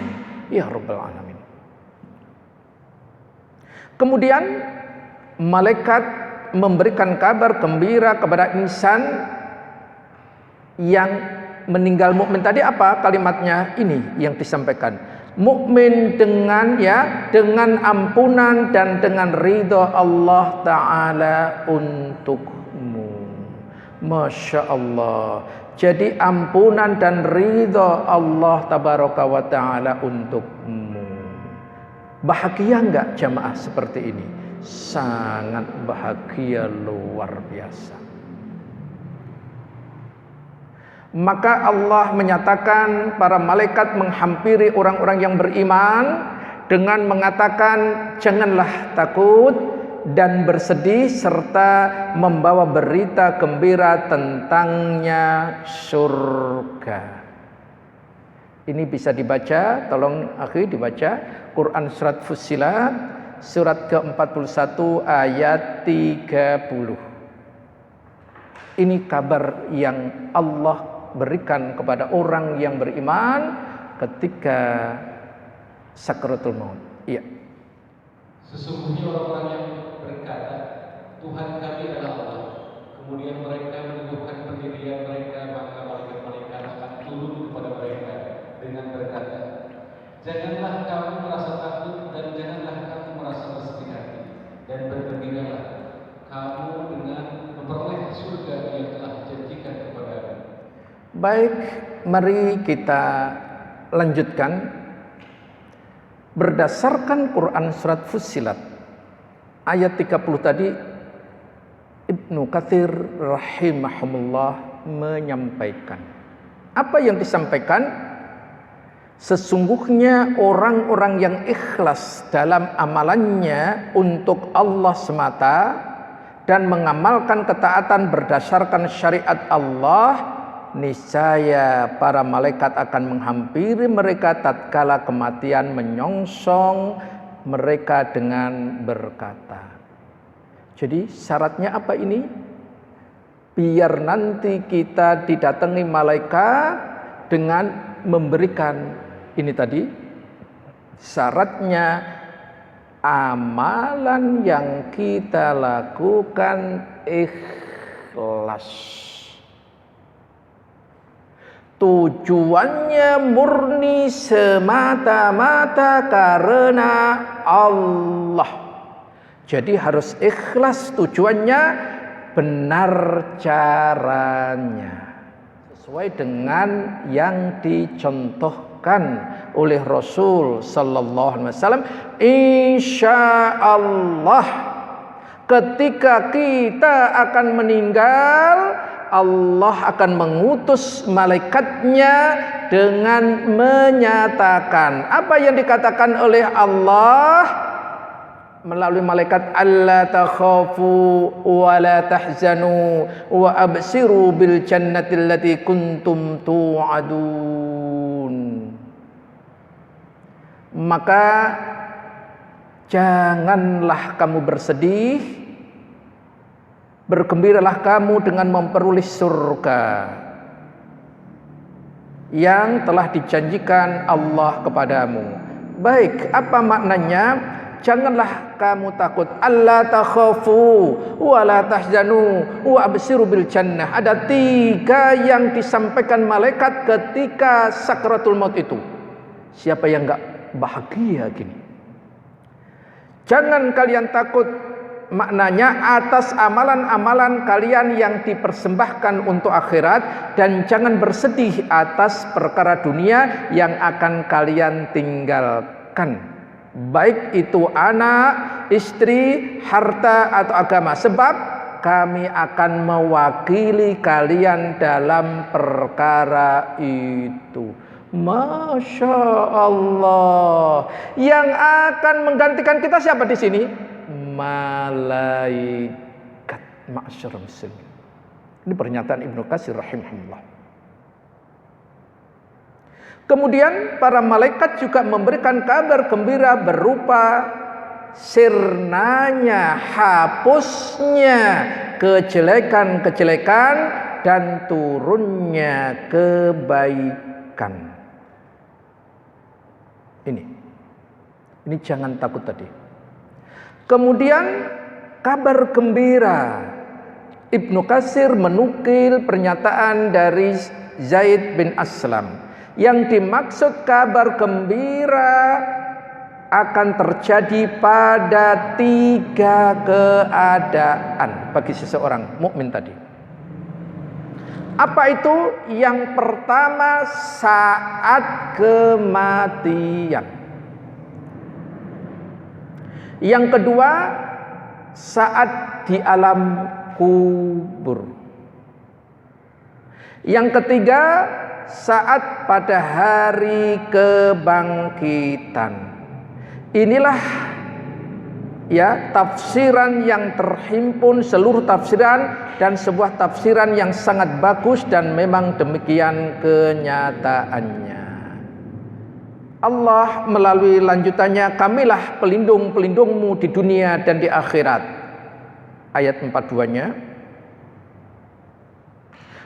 ya rabbal alamin. Kemudian malaikat memberikan kabar gembira kepada insan yang meninggal mukmin tadi. Apa kalimatnya? Ini yang disampaikan. Mukmin dengan ampunan dan dengan ridho Allah Ta'ala untukmu. Masya Allah. Jadi ampunan dan ridho Allah Tabaraka wa Ta'ala untukmu. Bahagia enggak jamaah seperti ini? Sangat bahagia luar biasa. Maka Allah menyatakan para malaikat menghampiri orang-orang yang beriman dengan mengatakan janganlah takut dan bersedih serta membawa berita gembira tentangnya surga. Ini bisa dibaca, tolong akhi dibaca Quran surat Fussilat surat ke-41 ayat 30. Ini kabar yang Allah berikan kepada orang yang beriman ketika sakaratul maut. Iya. Sesungguhnya orang-orang yang berkata, Tuhan kami adalah Allah. Kemudian mereka meneguhkan pendirian mereka, maka malaikat-malaikat akan turun kepada mereka dengan berkata, janganlah kamu merasa takut dan janganlah kamu merasa bersedih hati, dan bergembiralah kamu dengan memperoleh surga yang telah dijanjikan kepadamu. Baik, mari kita lanjutkan. Berdasarkan Quran surat Fussilat ayat 30 tadi, Ibnu Katsir rahimahumullah menyampaikan. Apa yang disampaikan? Sesungguhnya orang-orang yang ikhlas dalam amalannya untuk Allah semata dan mengamalkan ketaatan berdasarkan syariat Allah, niscaya para malaikat akan menghampiri mereka tatkala kematian menyongsong mereka dengan berkata. Jadi syaratnya apa ini? Biar nanti kita didatangi malaikat dengan memberikan ini tadi. Syaratnya amalan yang kita lakukan ikhlas. Tujuannya murni semata-mata karena Allah. Jadi harus ikhlas tujuannya, benar caranya. sesuai dengan yang dicontohkan oleh Rasul sallallahu alaihi wasallam. Insyaallah ketika kita akan meninggal, Allah akan mengutus malaikatnya dengan menyatakan apa yang dikatakan oleh Allah melalui malaikat, alla takhafu wa la tahzanu wa absiru bil jannati allati kuntum tu'adun. Maka janganlah kamu bersedih, bergembiralah kamu dengan memperoleh surga yang telah dijanjikan Allah kepadamu. Baik, apa maknanya? Janganlah kamu takut. Alla takhafu wa la tahzanu wa absiru bil jannah. Ada 3 yang disampaikan malaikat ketika sakratul maut itu. Siapa yang enggak bahagia gini? Jangan kalian takut, maknanya atas amalan-amalan kalian yang dipersembahkan untuk akhirat, dan jangan bersedih atas perkara dunia yang akan kalian tinggalkan. Baik itu anak, istri, harta atau agama, sebab kami akan mewakili kalian dalam perkara itu. Masya Allah. Yang akan menggantikan kita siapa di sini? Malaikat. Ma'asyiral muslimin. Ini pernyataan Ibnu Katsir rahimahullah. Kemudian para malaikat juga memberikan kabar gembira berupa sirnanya, hapusnya kejelekan-kejelekan dan turunnya kebaikan. Ini jangan takut tadi. Kemudian kabar gembira. Ibnu Katsir menukil pernyataan dari Zaid bin Aslam. Yang dimaksud kabar gembira akan terjadi pada 3 keadaan bagi seseorang mukmin tadi. Apa itu? Yang pertama, saat kematian. Yang kedua, saat di alam kubur. Yang ketiga, saat pada hari kebangkitan. Inilah ya tafsiran yang terhimpun, seluruh tafsiran, dan sebuah tafsiran yang sangat bagus, dan memang demikian kenyataannya. Allah melalui lanjutannya, kamilah pelindung-pelindungmu di dunia dan di akhirat. Ayat 42-nya.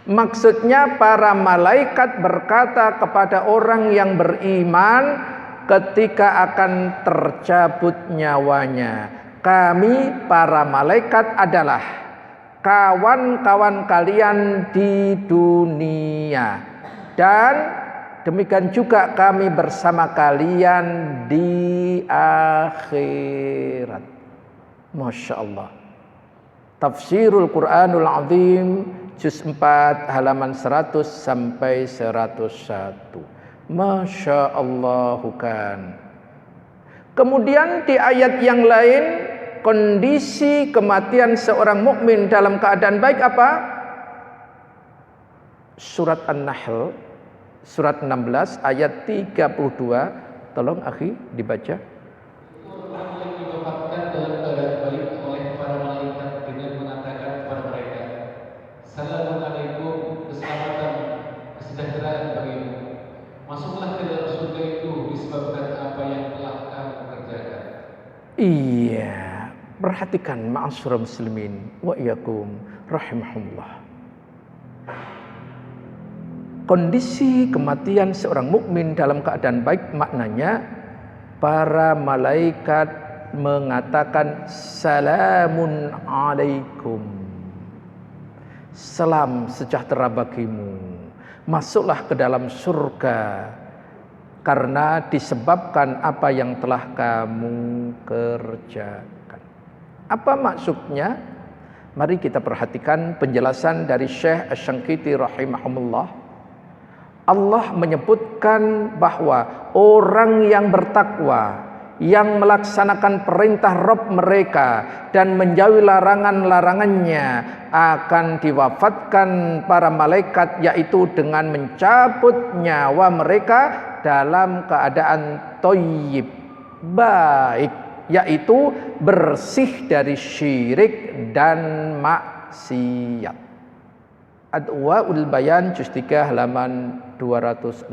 Maksudnya para malaikat berkata kepada orang yang beriman ketika akan tercabut nyawanya, kami para malaikat adalah kawan-kawan kalian di dunia, dan demikian juga kami bersama kalian di akhirat. Masya Allah. Tafsirul Quranul Azim juz 4 halaman 100 sampai 101. Masya Allah kan. Kemudian di ayat yang lain, kondisi kematian seorang mukmin dalam keadaan baik apa? Surat An-Nahl surat 16 ayat 32. Tolong akhi dibaca. Assalamualaikum, keselamatan, kesejahteraan bagimu. Masuklah ke dalam surga itu disebabkan apa yang telah kamu kerjakan. Iya, perhatikan ma'asyiral muslimin wa iyyakum rahimahumullah. Kondisi kematian seorang mukmin dalam keadaan baik, maknanya para malaikat mengatakan salamun alaikum, salam sejahtera bagimu, masuklah ke dalam surga karena disebabkan apa yang telah kamu kerjakan. Apa maksudnya? Mari kita perhatikan penjelasan dari Syekh Asy-Syanqiti rahimahumullah. Allah menyebutkan bahwa orang yang bertakwa, yang melaksanakan perintah Rabb mereka dan menjauhi larangan-larangannya, akan diwafatkan para malaikat, yaitu dengan mencabut nyawa mereka dalam keadaan thayyib, baik, yaitu bersih dari syirik dan maksiat. Adwaul Bayan juz 3 halaman 266.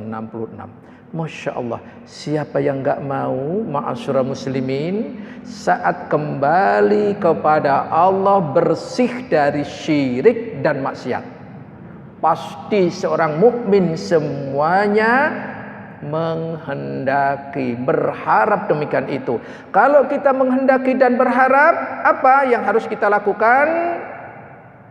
Masya Allah, siapa yang gak mau, ma'asyura muslimin, saat kembali kepada Allah bersih dari syirik dan maksiat? Pasti seorang mukmin semuanya menghendaki, berharap demikian itu. Kalau kita menghendaki dan berharap, apa yang harus kita lakukan?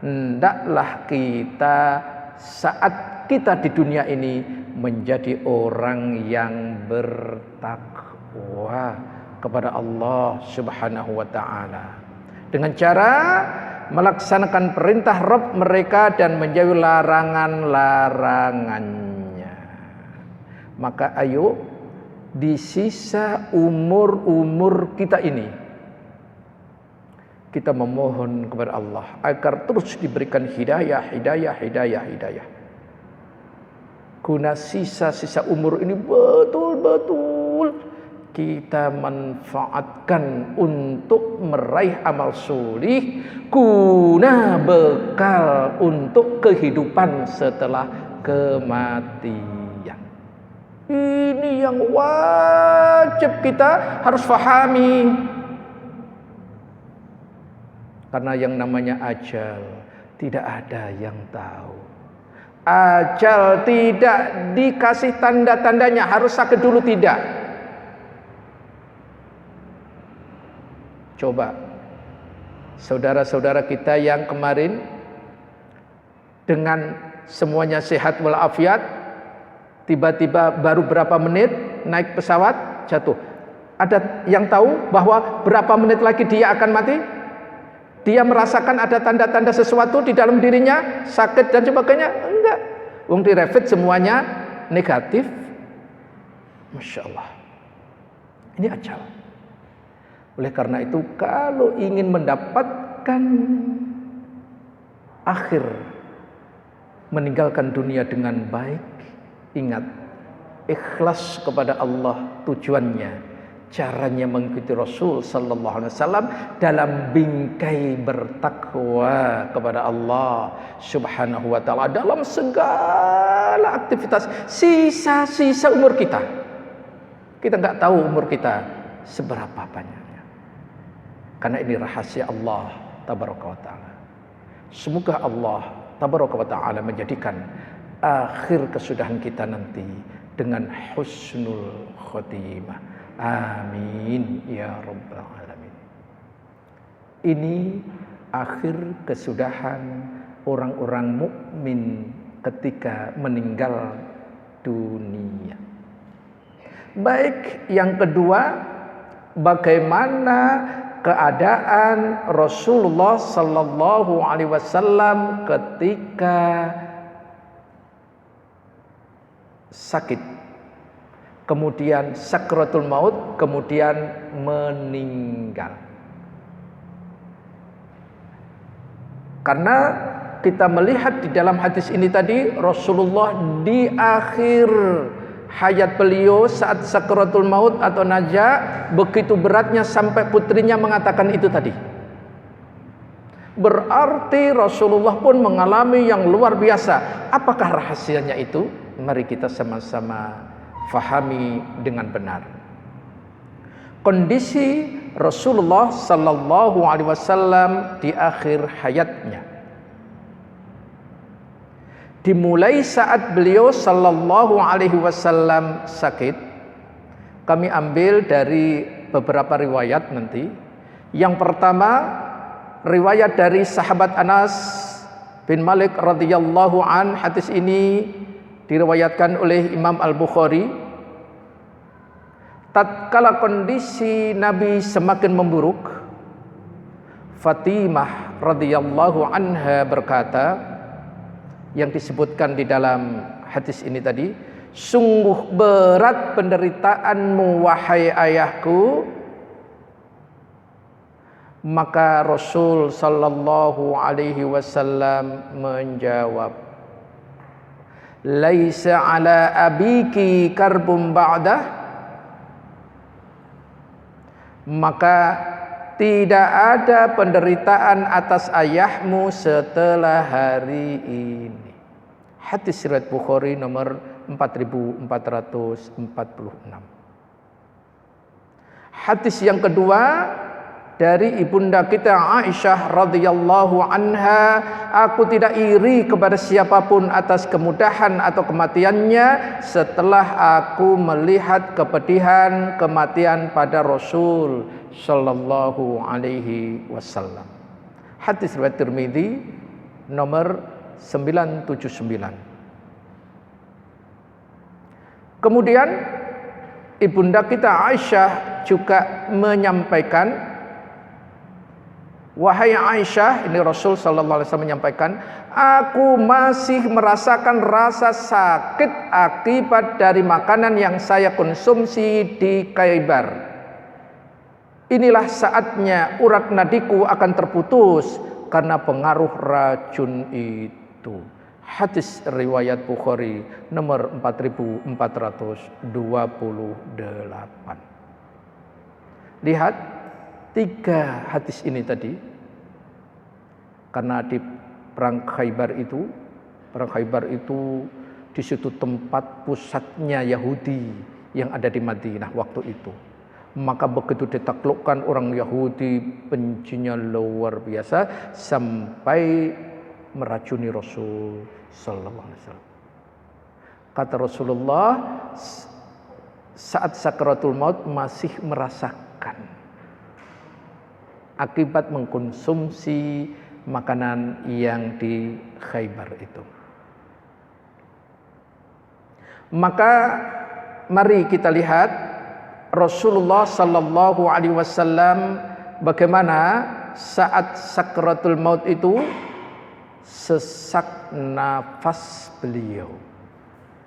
Hendaklah kita saat kita di dunia ini menjadi orang yang bertakwa kepada Allah Subhanahu wa taala dengan cara melaksanakan perintah Rabb mereka dan menjauhi larangan-larangannya. Maka ayo di sisa umur kita ini kita memohon kepada Allah agar terus diberikan hidayah. Guna sisa-sisa umur ini betul-betul kita manfaatkan untuk meraih amal solih, guna bekal untuk kehidupan setelah kematian. Ini yang wajib kita harus fahami. Karena yang namanya ajal tidak ada yang tahu. Ajal tidak dikasih tanda-tandanya, harus sakit dulu, tidak. Coba saudara-saudara kita yang kemarin dengan semuanya sehat walafiat, tiba-tiba baru berapa menit naik pesawat jatuh. Ada yang tahu bahwa berapa menit lagi dia akan mati? Dia merasakan ada tanda-tanda sesuatu di dalam dirinya, sakit dan sebagainya? Enggak. Wong direvit semuanya negatif. Masya Allah. Ini ajal. Oleh karena itu, kalau ingin mendapatkan akhir meninggalkan dunia dengan baik, ingat, ikhlas kepada Allah tujuannya. Caranya mengikuti Rasul sallallahu alaihi wasallam dalam bingkai bertakwa kepada Allah Subhanahu wa taala dalam segala aktivitas sisa-sisa umur kita. Kita enggak tahu umur kita seberapa banyaknya. Karena ini rahasia Allah tabaraka wa taala. Semoga Allah tabaraka wa taala menjadikan akhir kesudahan kita nanti dengan husnul khotimah. Amin ya rabbal alamin. Ini akhir kesudahan orang-orang mukmin ketika meninggal dunia. Baik, yang kedua, bagaimana keadaan Rasulullah sallallahu alaihi wasallam ketika sakit, kemudian sakratul maut, kemudian meninggal. Karena kita melihat di dalam hadis ini tadi, Rasulullah di akhir hayat beliau saat sakratul maut atau najah, begitu beratnya sampai putrinya mengatakan itu tadi. Berarti Rasulullah pun mengalami yang luar biasa. Apakah rahasianya itu? Mari kita sama-sama fahami dengan benar. Kondisi Rasulullah sallallahu alaihi wasallam di akhir hayatnya dimulai saat beliau sallallahu alaihi wasallam sakit. Kami ambil dari beberapa riwayat nanti. Yang pertama, riwayat dari sahabat Anas bin Malik radhiyallahu an. Hadis ini diriwayatkan oleh Imam Al-Bukhari. Tatkala kondisi Nabi semakin memburuk, Fatimah radhiyallahu anha berkata, yang disebutkan di dalam hadis ini tadi, sungguh berat penderitaanmu wahai ayahku. Maka Rasul sallallahu alaihi wasallam menjawab, laisa ala abiki karbun ba'dah. Maka tidak ada penderitaan atas ayahmu setelah hari ini. Hadis riwayat Bukhari nomor 4446. Hadis yang kedua dari ibunda kita Aisyah radhiyallahu anha, aku tidak iri kepada siapapun atas kemudahan atau kematiannya setelah aku melihat kepedihan kematian pada Rasul sallallahu alaihi wasallam. Hadis riwayat Tirmidzi nomor 979. Kemudian ibunda kita Aisyah juga menyampaikan, wahai Aisyah, ini Rasul sallallahu alaihi wasallam menyampaikan, aku masih merasakan rasa sakit akibat dari makanan yang saya konsumsi di Khaibar. Inilah saatnya urat nadiku akan terputus karena pengaruh racun itu. Hadis riwayat Bukhari nomor 4428. Lihat 3 hadis ini tadi, karena di perang Khaibar itu di situ tempat pusatnya Yahudi yang ada di Madinah waktu itu. Maka begitu ditaklukkan orang Yahudi, bencinya luar biasa sampai meracuni Rasul sallallahu alaihi wasallam. Kata Rasulullah, saat sakaratul maut masih merasakan akibat mengkonsumsi makanan yang di Khaibar itu. Maka mari kita lihat Rasulullah sallallahu alaihi wasallam bagaimana saat sakaratul maut itu sesak nafas beliau.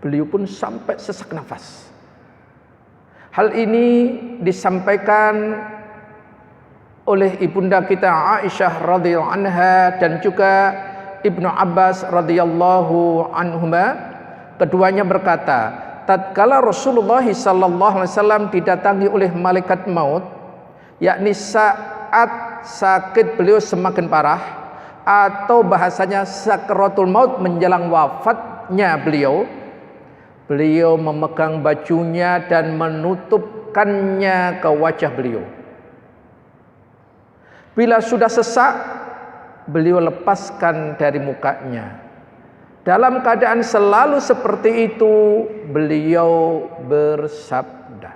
Beliau pun sampai sesak nafas. Hal ini disampaikan oleh ibunda kita Aisyah radhiyallahu anha dan juga Ibnu Abbas radhiyallahu anhuma. Keduanya berkata, tatkala Rasulullah sallallahu alaihi wasallam didatangi oleh malaikat maut, yakni saat sakit beliau semakin parah, atau bahasanya sakaratul maut menjelang wafatnya beliau memegang bajunya dan menutupkannya ke wajah beliau. Bila sudah sesak, beliau lepaskan dari mukanya. Dalam keadaan selalu seperti itu, beliau bersabda.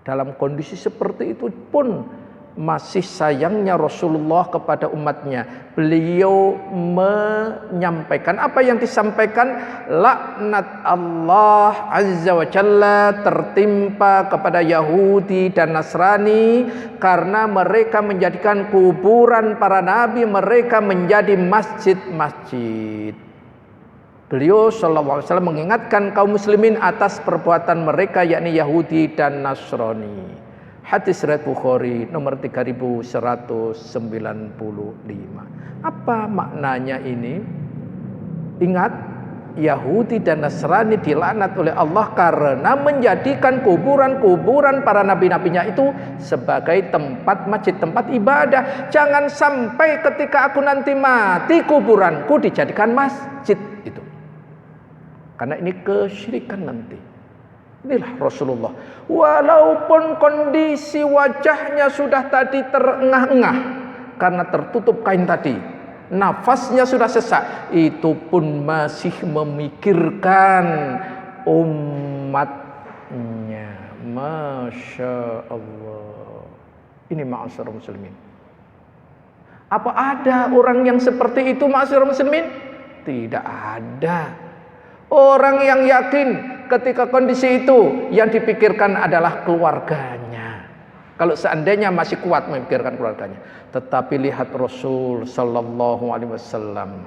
Dalam kondisi seperti itu pun masih sayangnya Rasulullah kepada umatnya. Beliau menyampaikan apa yang disampaikan, laknat Allah Azza wa Jalla tertimpa kepada Yahudi dan Nasrani karena mereka menjadikan kuburan para nabi mereka menjadi masjid-masjid. Beliau sallallahu alaihi wasallam mengingatkan kaum muslimin atas perbuatan mereka, yakni Yahudi dan Nasrani. Hadis riwayat Bukhari nomor 3195. Apa maknanya ini? Ingat, Yahudi dan Nasrani dilaknat oleh Allah karena menjadikan kuburan-kuburan para nabi-nabinya itu sebagai tempat masjid, tempat ibadah. Jangan sampai ketika aku nanti mati kuburanku dijadikan masjid itu. Karena ini kesyirikan nanti. Inilah Rasulullah. Walaupun kondisi wajahnya sudah tadi terengah-engah karena tertutup kain tadi, nafasnya sudah sesak, itu pun masih memikirkan umatnya. Masya Allah. Ini ma'asyiral muslimin. Apa ada orang yang seperti itu ma'asyiral muslimin? Tidak ada. Orang yang yakin ketika kondisi itu yang dipikirkan adalah keluarganya. Kalau seandainya masih kuat memikirkan keluarganya. Tetapi lihat Rasul sallallahu alaihi wasallam.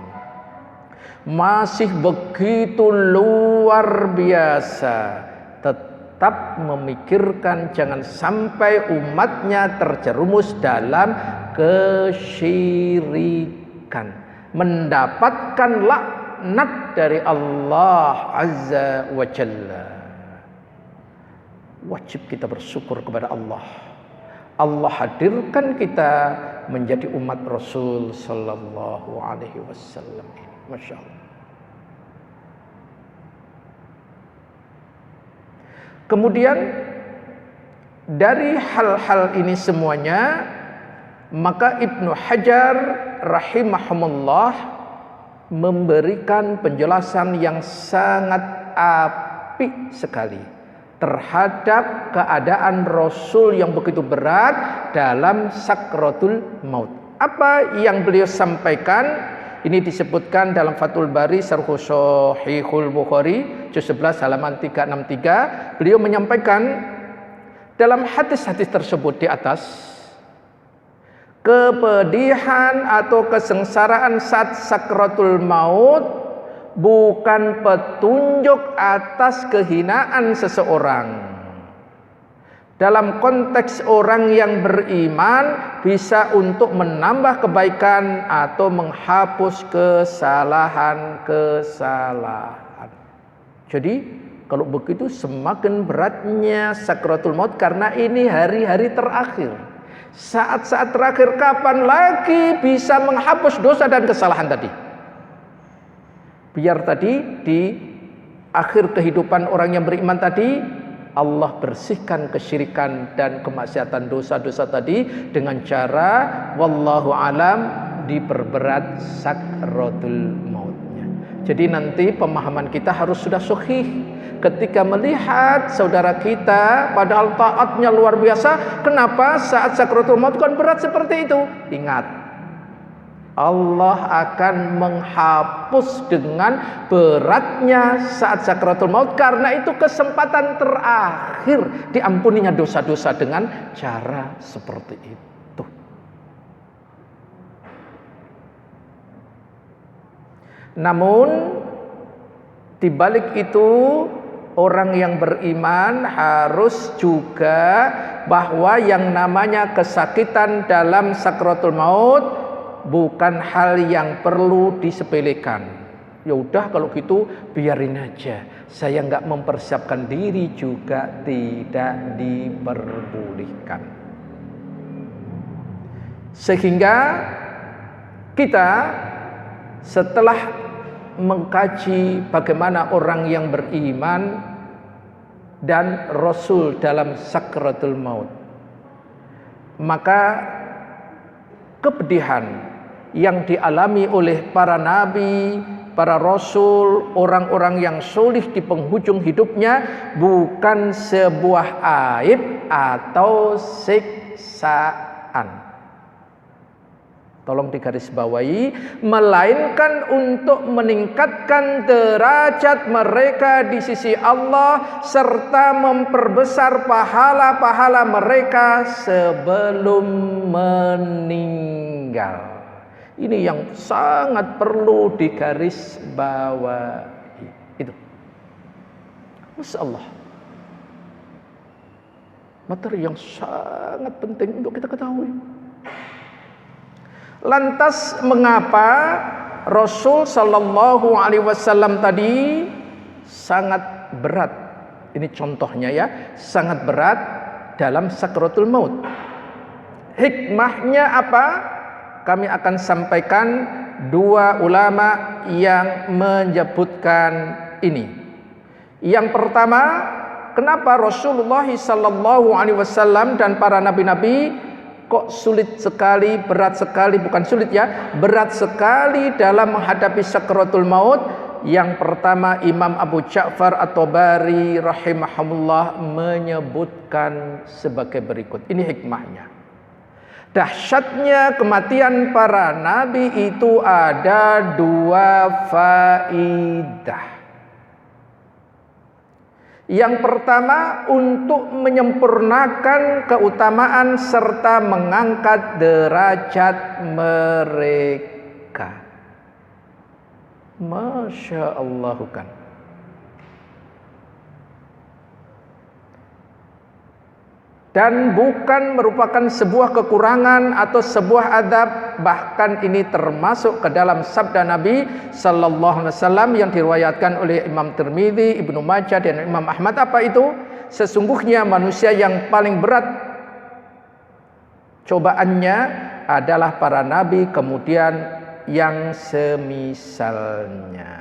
masih begitu luar biasa, tetap memikirkan jangan sampai umatnya terjerumus dalam kesyirikan, mendapatkan laknat dari Allah Azza wa Jalla. Wajib kita bersyukur kepada Allah. Allah hadirkan kita menjadi umat Rasul sallallahu alaihi wasallam. Masya Allah. Kemudian dari hal-hal ini semuanya, maka Ibnu Hajar rahimahumullah memberikan penjelasan yang sangat apik sekali terhadap keadaan Rasul yang begitu berat dalam sakratul maut. Apa yang beliau sampaikan ini disebutkan dalam Fathul Bari Syarh Shahihul Bukhari juz 11 halaman 363. Beliau menyampaikan dalam hadis-hadis tersebut di atas, kepedihan atau kesengsaraan saat sakratul maut bukan petunjuk atas kehinaan seseorang. Dalam konteks orang yang beriman bisa untuk menambah kebaikan atau menghapus kesalahan-kesalahan. Jadi kalau begitu semakin beratnya sakratul maut karena ini hari-hari terakhir. Saat-saat terakhir kapan lagi bisa menghapus dosa dan kesalahan tadi? Biar tadi di akhir kehidupan orang yang beriman tadi Allah bersihkan kesyirikan dan kemaksiatan dosa-dosa tadi dengan cara wallahu alam diperberat sakratul mautnya. Jadi nanti pemahaman kita harus sudah sahih ketika melihat saudara kita padahal taatnya luar biasa, kenapa saat sakratul maut kan berat seperti itu? Ingat, Allah akan menghapus dengan beratnya saat sakratul maut karena itu kesempatan terakhir diampuninya dosa-dosa dengan cara seperti itu. Namun di balik itu orang yang beriman harus juga bahwa yang namanya kesakitan dalam sakratul maut bukan hal yang perlu disepelekan. Ya udah kalau gitu biarin aja. Saya nggak mempersiapkan diri juga tidak diperbolehkan. Sehingga kita setelah mengkaji bagaimana orang yang beriman dan Rasul dalam sakratul maut, maka kepedihan yang dialami oleh para nabi, para rasul, orang-orang yang solih di penghujung hidupnya bukan sebuah aib atau siksaan. Tolong digarisbawahi, melainkan untuk meningkatkan derajat mereka di sisi Allah serta memperbesar pahala-pahala mereka sebelum meninggal. Ini yang sangat perlu digarisbawahi. Itu. Masya Allah. Materi yang sangat penting untuk kita ketahui. Lantas mengapa Rasul sallallahu alaihi wasallam tadi sangat berat? Ini contohnya ya, sangat berat dalam sakratul maut. Hikmahnya apa? Kami akan sampaikan dua ulama yang menyebutkan ini. Yang pertama, kenapa Rasulullah sallallahu alaihi wasallam dan para nabi-nabi kok sulit sekali, berat sekali, bukan sulit ya, berat sekali dalam menghadapi sakratul maut? Yang pertama, Imam Abu Ja'far At-Tabari rahimahullah menyebutkan sebagai berikut. Ini hikmahnya. Dahsyatnya kematian para nabi itu ada dua faidah. Yang pertama, untuk menyempurnakan keutamaan serta mengangkat derajat mereka. Masya Allah kan. Dan bukan merupakan sebuah kekurangan atau sebuah adab, bahkan ini termasuk ke dalam sabda Nabi sallallahu alaihi wasallam yang diriwayatkan oleh Imam Tirmidzi, Ibnu Majah dan Imam Ahmad. Apa itu? Sesungguhnya manusia yang paling berat cobaannya adalah para nabi, kemudian yang semisalnya.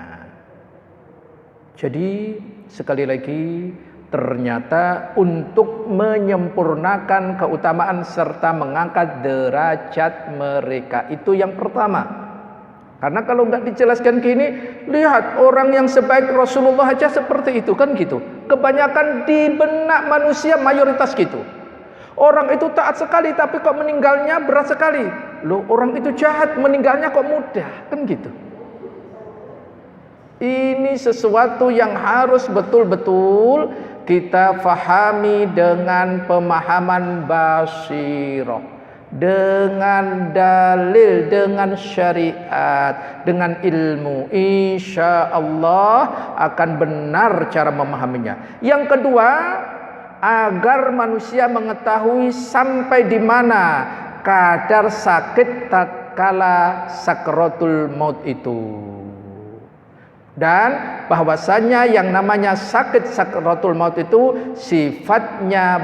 Jadi sekali lagi, ternyata untuk menyempurnakan keutamaan serta mengangkat derajat mereka, itu yang pertama. Karena kalau nggak dijelaskan gini, lihat orang yang sebaik Rasulullah aja seperti itu kan gitu. Kebanyakan di benak manusia mayoritas gitu. Orang itu taat sekali tapi kok meninggalnya berat sekali. Loh, orang itu jahat meninggalnya kok mudah, kan gitu. Ini sesuatu yang harus betul-betul kita fahami dengan pemahaman basirah, dengan dalil, dengan syariat, dengan ilmu. Insya Allah akan benar cara memahaminya. Yang kedua, agar manusia mengetahui sampai di mana kadar sakit tatkala sakratul maut itu. Dan bahwasanya yang namanya sakit sakratul maut itu sifatnya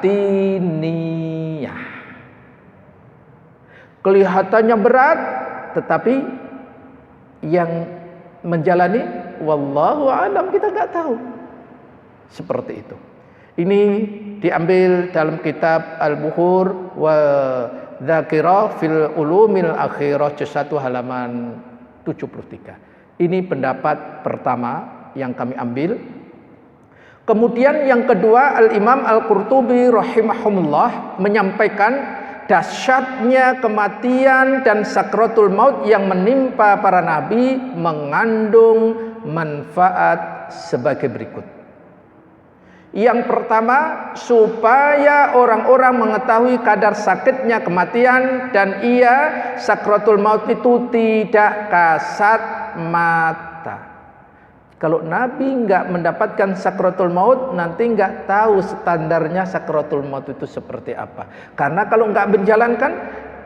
batiniyah. Kelihatannya berat, tetapi yang menjalani wallahu alam kita nggak tahu. Seperti itu. Ini diambil dalam kitab Al-Buhur wa Dzakirah fil Ulumil Akhirah juz 1 halaman 73. Ini pendapat pertama yang kami ambil. Kemudian yang kedua, Al-Imam Al-Qurtubi rahimahumullah menyampaikan dahsyatnya kematian dan sakratul maut yang menimpa para nabi mengandung manfaat sebagai berikut. Yang pertama, supaya orang-orang mengetahui kadar sakitnya kematian dan ia sakratul maut itu tidak kasat mata. Kalau Nabi nggak mendapatkan sakratul maut, nanti nggak tahu standarnya sakratul maut itu seperti apa. Karena kalau nggak menjalankan,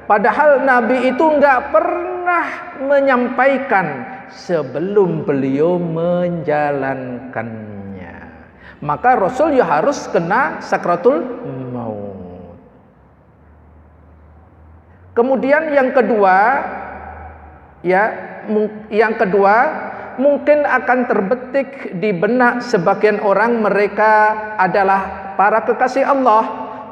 padahal Nabi itu nggak pernah menyampaikan sebelum beliau menjalankannya. Maka Rasul ya harus kena sakratul maut. Kemudian yang kedua, mungkin akan terbetik di benak sebagian orang mereka adalah para kekasih Allah,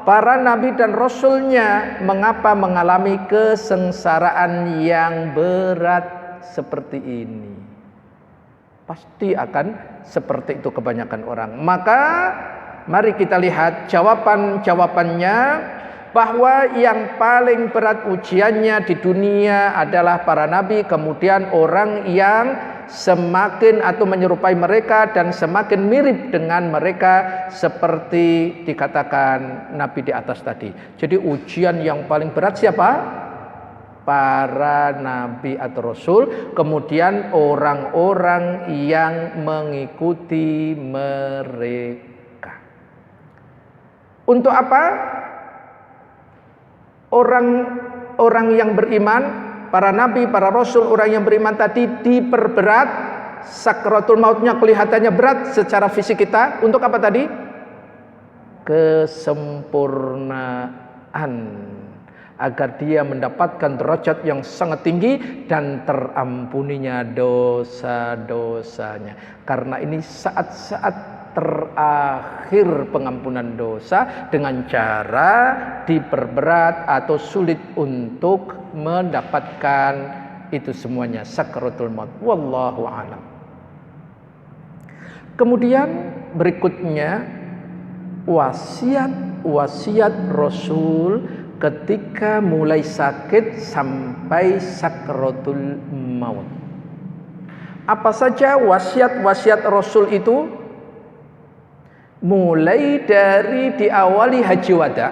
para nabi dan rasulnya, mengapa mengalami kesengsaraan yang berat seperti ini. Pasti akan seperti itu kebanyakan orang. Maka mari kita lihat jawabannya, bahwa yang paling berat ujiannya di dunia adalah para nabi, kemudian orang yang semakin atau menyerupai mereka dan semakin mirip dengan mereka seperti dikatakan nabi di atas tadi. Jadi ujian yang paling berat siapa? Para nabi atau rasul, kemudian orang-orang yang mengikuti mereka. Untuk apa? Orang-orang yang beriman, para nabi, para rasul, orang yang beriman tadi diperberat, sakratul mautnya kelihatannya berat secara fisik kita. Untuk apa tadi? Kesempurnaan, agar dia mendapatkan derajat yang sangat tinggi dan terampuninya dosa-dosanya. Karena ini saat-saat terakhir pengampunan dosa dengan cara diperberat atau sulit untuk mendapatkan itu semuanya, sakratul maut. Wallahu a'lam. Kemudian berikutnya wasiat Rasul ketika mulai sakit sampai sakratul maut. Apa saja wasiat-wasiat Rasul itu? Mulai dari diawali haji wada,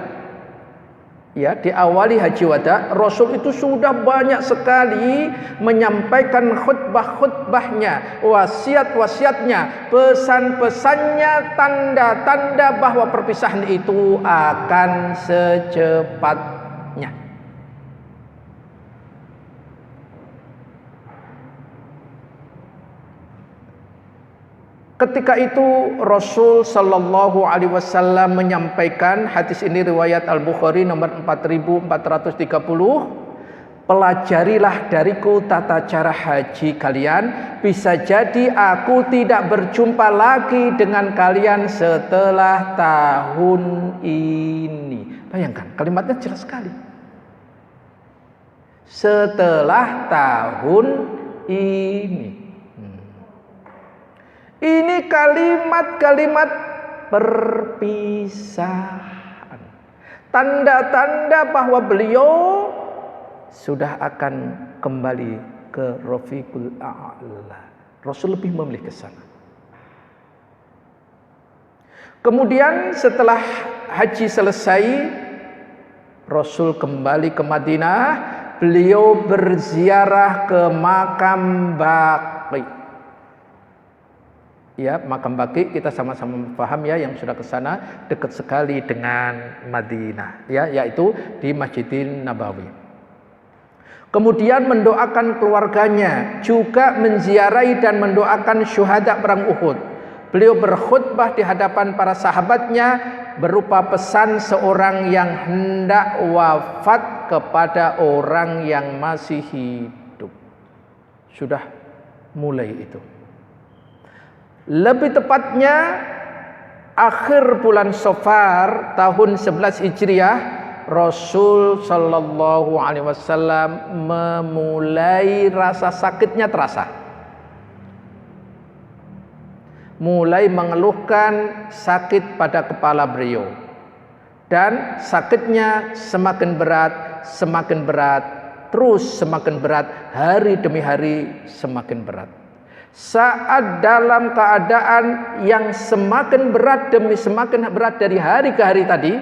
Ya, diawali haji wada, Rasul itu sudah banyak sekali menyampaikan khutbah-khutbahnya, wasiat-wasiatnya, pesan-pesannya, tanda-tanda bahwa perpisahan itu akan secepatnya. Ketika itu Rasul sallallahu alaihi wasallam menyampaikan, hadis ini riwayat Al-Bukhari nomor 4430, pelajarilah dariku tata cara haji kalian, bisa jadi aku tidak berjumpa lagi dengan kalian setelah tahun ini. Bayangkan, kalimatnya jelas sekali. Setelah tahun ini. Ini kalimat-kalimat perpisahan. Tanda-tanda bahwa beliau sudah akan kembali ke Rafiqul A'la. Rasul lebih memilih ke sana. Kemudian setelah haji selesai, Rasul kembali ke Madinah. Beliau berziarah ke makam Baqi. Ya, makam Baqi kita sama-sama paham ya, yang sudah ke sana dekat sekali dengan Madinah, ya, yaitu di Masjidil Nabawi. Kemudian mendoakan keluarganya, juga menziarahi dan mendoakan syuhada perang Uhud. Beliau berkhutbah di hadapan para sahabatnya berupa pesan seorang yang hendak wafat kepada orang yang masih hidup. Sudah mulai itu. Lebih tepatnya akhir bulan Safar tahun 11 Hijriah, Rasul sallallahu alaihi wasallam memulai rasa sakitnya terasa. Mulai mengeluhkan sakit pada kepala beliau. Dan sakitnya semakin berat, terus semakin berat, hari demi hari semakin berat. Saat dalam keadaan yang semakin berat demi semakin berat dari hari ke hari tadi,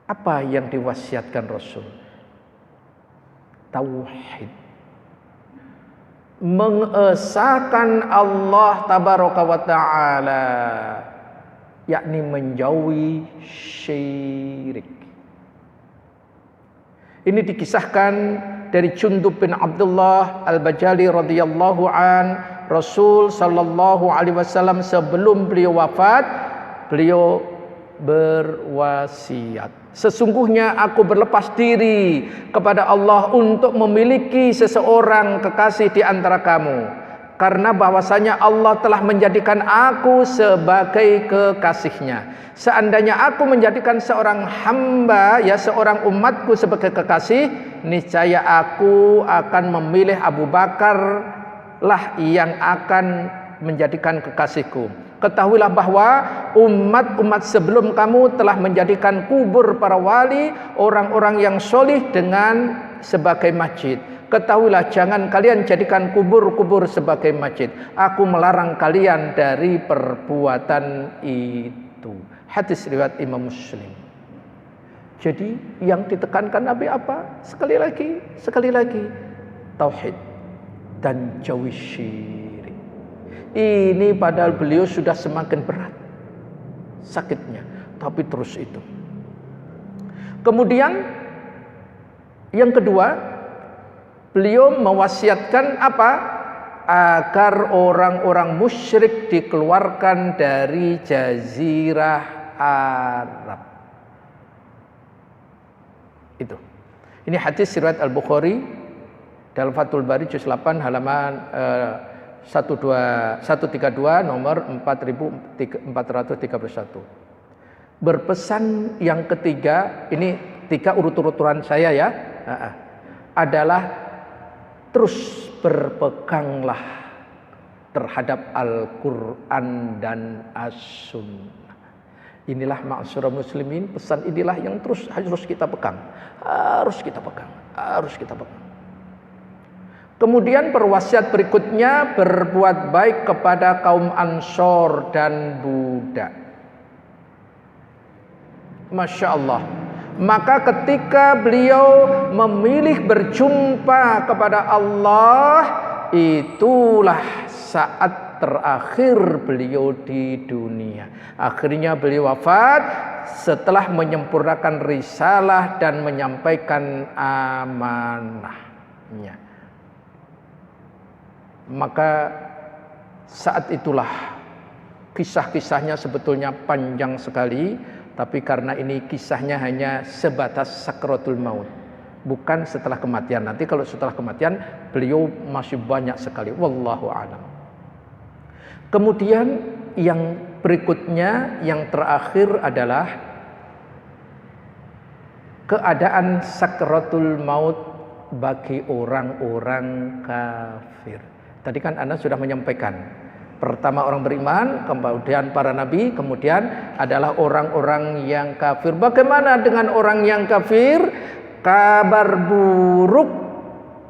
apa yang diwasiatkan Rasul? Tauhid. Mengesahkan Allah tabaraka wa ta'ala, yakni menjauhi syirik. Ini dikisahkan dari Jundub bin Abdullah Al-Bajali radhiyallahu an, Rasul sallallahu alaihi wasallam sebelum beliau wafat, beliau berwasiat, sesungguhnya aku berlepas diri kepada Allah untuk memiliki seseorang kekasih di antara kamu, karena bahwasanya Allah telah menjadikan aku sebagai kekasihnya. Seandainya aku menjadikan seorang hamba, ya seorang umatku sebagai kekasih, niscaya aku akan memilih Abu Bakar lah yang akan menjadikan kekasihku. Ketahuilah bahwa umat-umat sebelum kamu telah menjadikan kubur para wali, orang-orang yang solih dengan sebagai masjid. Ketahuilah jangan kalian jadikan kubur-kubur sebagai masjid. Aku melarang kalian dari perbuatan itu. Hadis riwayat Imam Muslim. Jadi yang ditekankan Nabi apa? Sekali lagi tauhid dan jauhi syirik. Ini padahal beliau sudah semakin berat sakitnya, tapi terus itu. Kemudian yang kedua, beliau mewasiatkan apa? Agar orang-orang musyrik dikeluarkan dari jazirah Arab. Itu. Ini hadis riwayat Al-Bukhari dalam Fathul Bari juz 8 halaman 132 nomor 4431. Berpesan yang ketiga, ini 3 urut-urutan saya ya, adalah terus berpeganglah terhadap Al-Quran dan As-Sunnah. Inilah ma'asyiral muslimin, pesan inilah yang terus harus kita pegang. Harus kita pegang. Kemudian perwasiat berikutnya, berbuat baik kepada kaum Ansor dan budak. Masya Allah. Maka ketika beliau memilih berjumpa kepada Allah, itulah saat terakhir beliau di dunia. Akhirnya beliau wafat setelah menyempurnakan risalah dan menyampaikan amanahnya. Maka saat itulah, kisah-kisahnya sebetulnya panjang sekali, tapi karena ini kisahnya hanya sebatas sakratul maut, bukan setelah kematian. Nanti kalau setelah kematian beliau masih banyak sekali, wallahu a'lam. Kemudian yang berikutnya, yang terakhir adalah keadaan sakratul maut bagi orang-orang kafir. Tadi kan Anda sudah menyampaikan, pertama orang beriman, kemudian para nabi, kemudian adalah orang-orang yang kafir. Bagaimana dengan orang yang kafir? Kabar buruk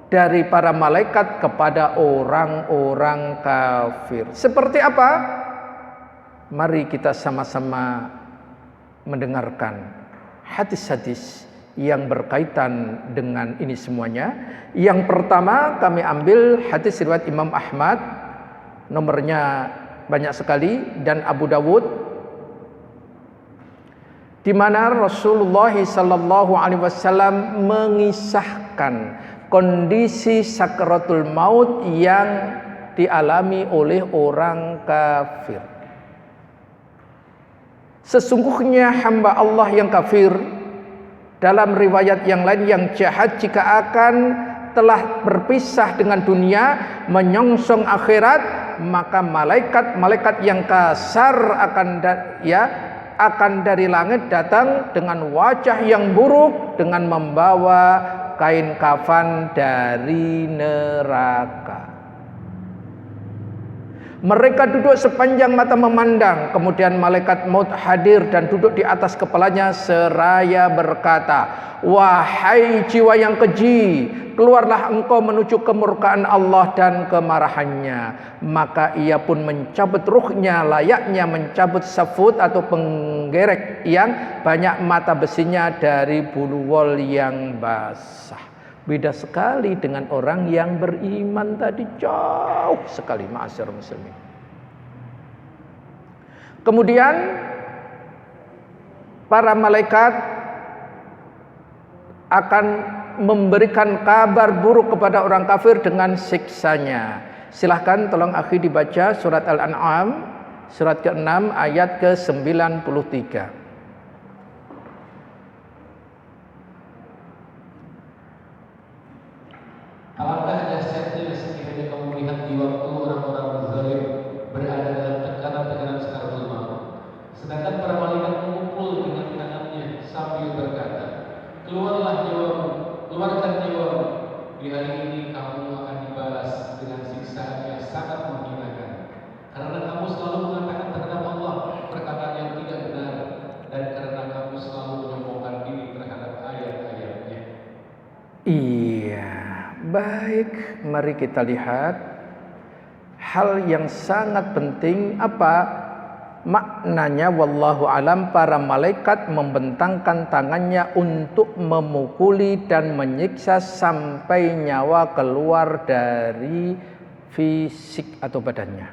dari para malaikat kepada orang-orang kafir. Seperti apa? Mari kita sama-sama mendengarkan hadis-hadis yang berkaitan dengan ini semuanya. Yang pertama kami ambil hadis riwayat Imam Ahmad, nomornya banyak sekali, dan Abu Dawud, di mana Rasulullah sallallahu alaihi wasallam mengisahkan kondisi sakratul maut yang dialami oleh orang kafir. Sesungguhnya hamba Allah yang kafir, dalam riwayat yang lain yang jahat, jika akan telah berpisah dengan dunia, menyongsong akhirat, maka malaikat yang kasar akan dari langit datang dengan wajah yang buruk, dengan membawa kain kafan dari neraka. Mereka duduk sepanjang mata memandang, kemudian malaikat maut hadir dan duduk di atas kepalanya seraya berkata, "Wahai jiwa yang keji, keluarlah engkau menuju kemurkaan Allah dan kemarahannya." Maka ia pun mencabut ruhnya layaknya mencabut safut atau penggerek yang banyak mata besinya dari bulu wol yang basah. Beda sekali dengan orang yang beriman tadi, jauh sekali, ma'asyiral muslimin. Kemudian para malaikat akan memberikan kabar buruk kepada orang kafir dengan siksanya. Silahkan tolong akhi dibaca surat Al-An'am, surat ke-6 ayat ke-93. Alangkah dahsyatnya sekiranya kamu melihat di waktu orang-orang zalim berada dalam tekanan-tekanan sakratul maut, sedangkan para malaikat mengumpul dengan tangannya sambil berkata, "Keluarlah nyawamu, keluarkan nyawamu. Di hari ini kamu akan dibalas dengan siksaan yang sangat menghinakan, karena kamu selalu mengatakan terhadap Allah perkataan yang tidak benar, dan karena kamu selalu menyombongkan diri terhadap ayat-ayat-Nya." Iya. Baik, mari kita lihat hal yang sangat penting. Apa maknanya? Wallahu alam. Para malaikat membentangkan tangannya untuk memukuli dan menyiksa sampai nyawa keluar dari fisik atau badannya.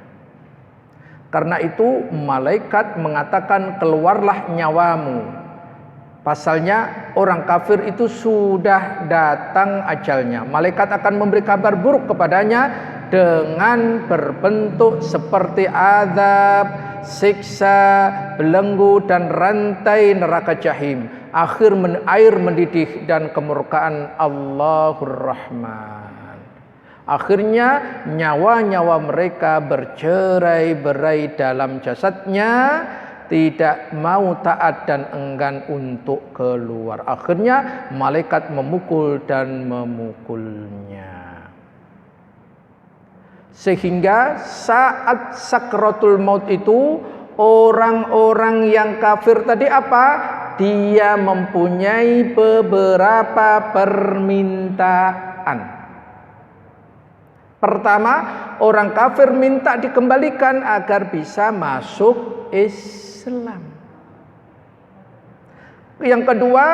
Karena itu malaikat mengatakan, "Keluarlah nyawamu." Pasalnya orang kafir itu sudah datang ajalnya. Malaikat akan memberi kabar buruk kepadanya dengan berbentuk seperti azab, siksa, belenggu, dan rantai neraka jahim, air mendidih, dan kemurkaan Allahur Rahman. Akhirnya nyawa-nyawa mereka bercerai-berai dalam jasadnya, tidak mau taat dan enggan untuk keluar. Akhirnya malaikat memukul dan memukulnya. Sehingga saat sakratul maut itu, orang-orang yang kafir tadi apa? Dia mempunyai beberapa permintaan. Pertama, orang kafir minta dikembalikan agar bisa masuk Islam. Yang kedua,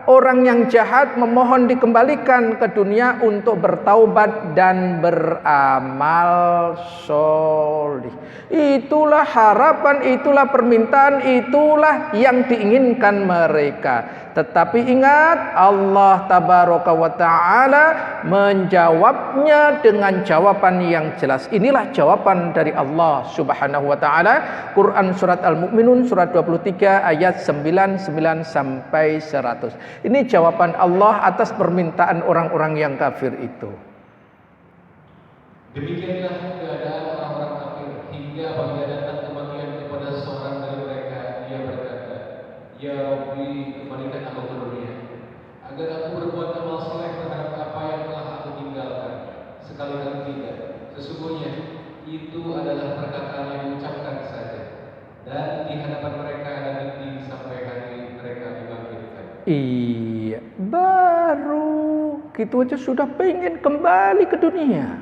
orang yang jahat memohon dikembalikan ke dunia untuk bertaubat dan beramal solih. Itulah harapan, itulah permintaan, itulah yang diinginkan mereka. Tetapi ingat, Allah tabaraka wa ta'ala menjawabnya dengan jawaban yang jelas. Inilah jawaban dari Allah subhanahu wa ta'ala. Quran surat Al-Mu'minun surat 23 ayat 99 sampai 100. Ini jawaban Allah atas permintaan orang-orang yang kafir itu. Demikianlah keadaan orang-orang kafir hingga apabila datang kematian kepada seorang dari mereka, ia berkata, Ya Rabbi, kembalikan aku ke dunia, agar aku berbuat amal soleh terhadap apa yang telah aku tinggalkan. Sekali-kali tidak, sesungguhnya itu adalah perkataan yang diucapkan saja, dan di hadapan mereka ada nanti sampai hari mereka dibangkitkan. Iya, baru gitu aja sudah pengen kembali ke dunia.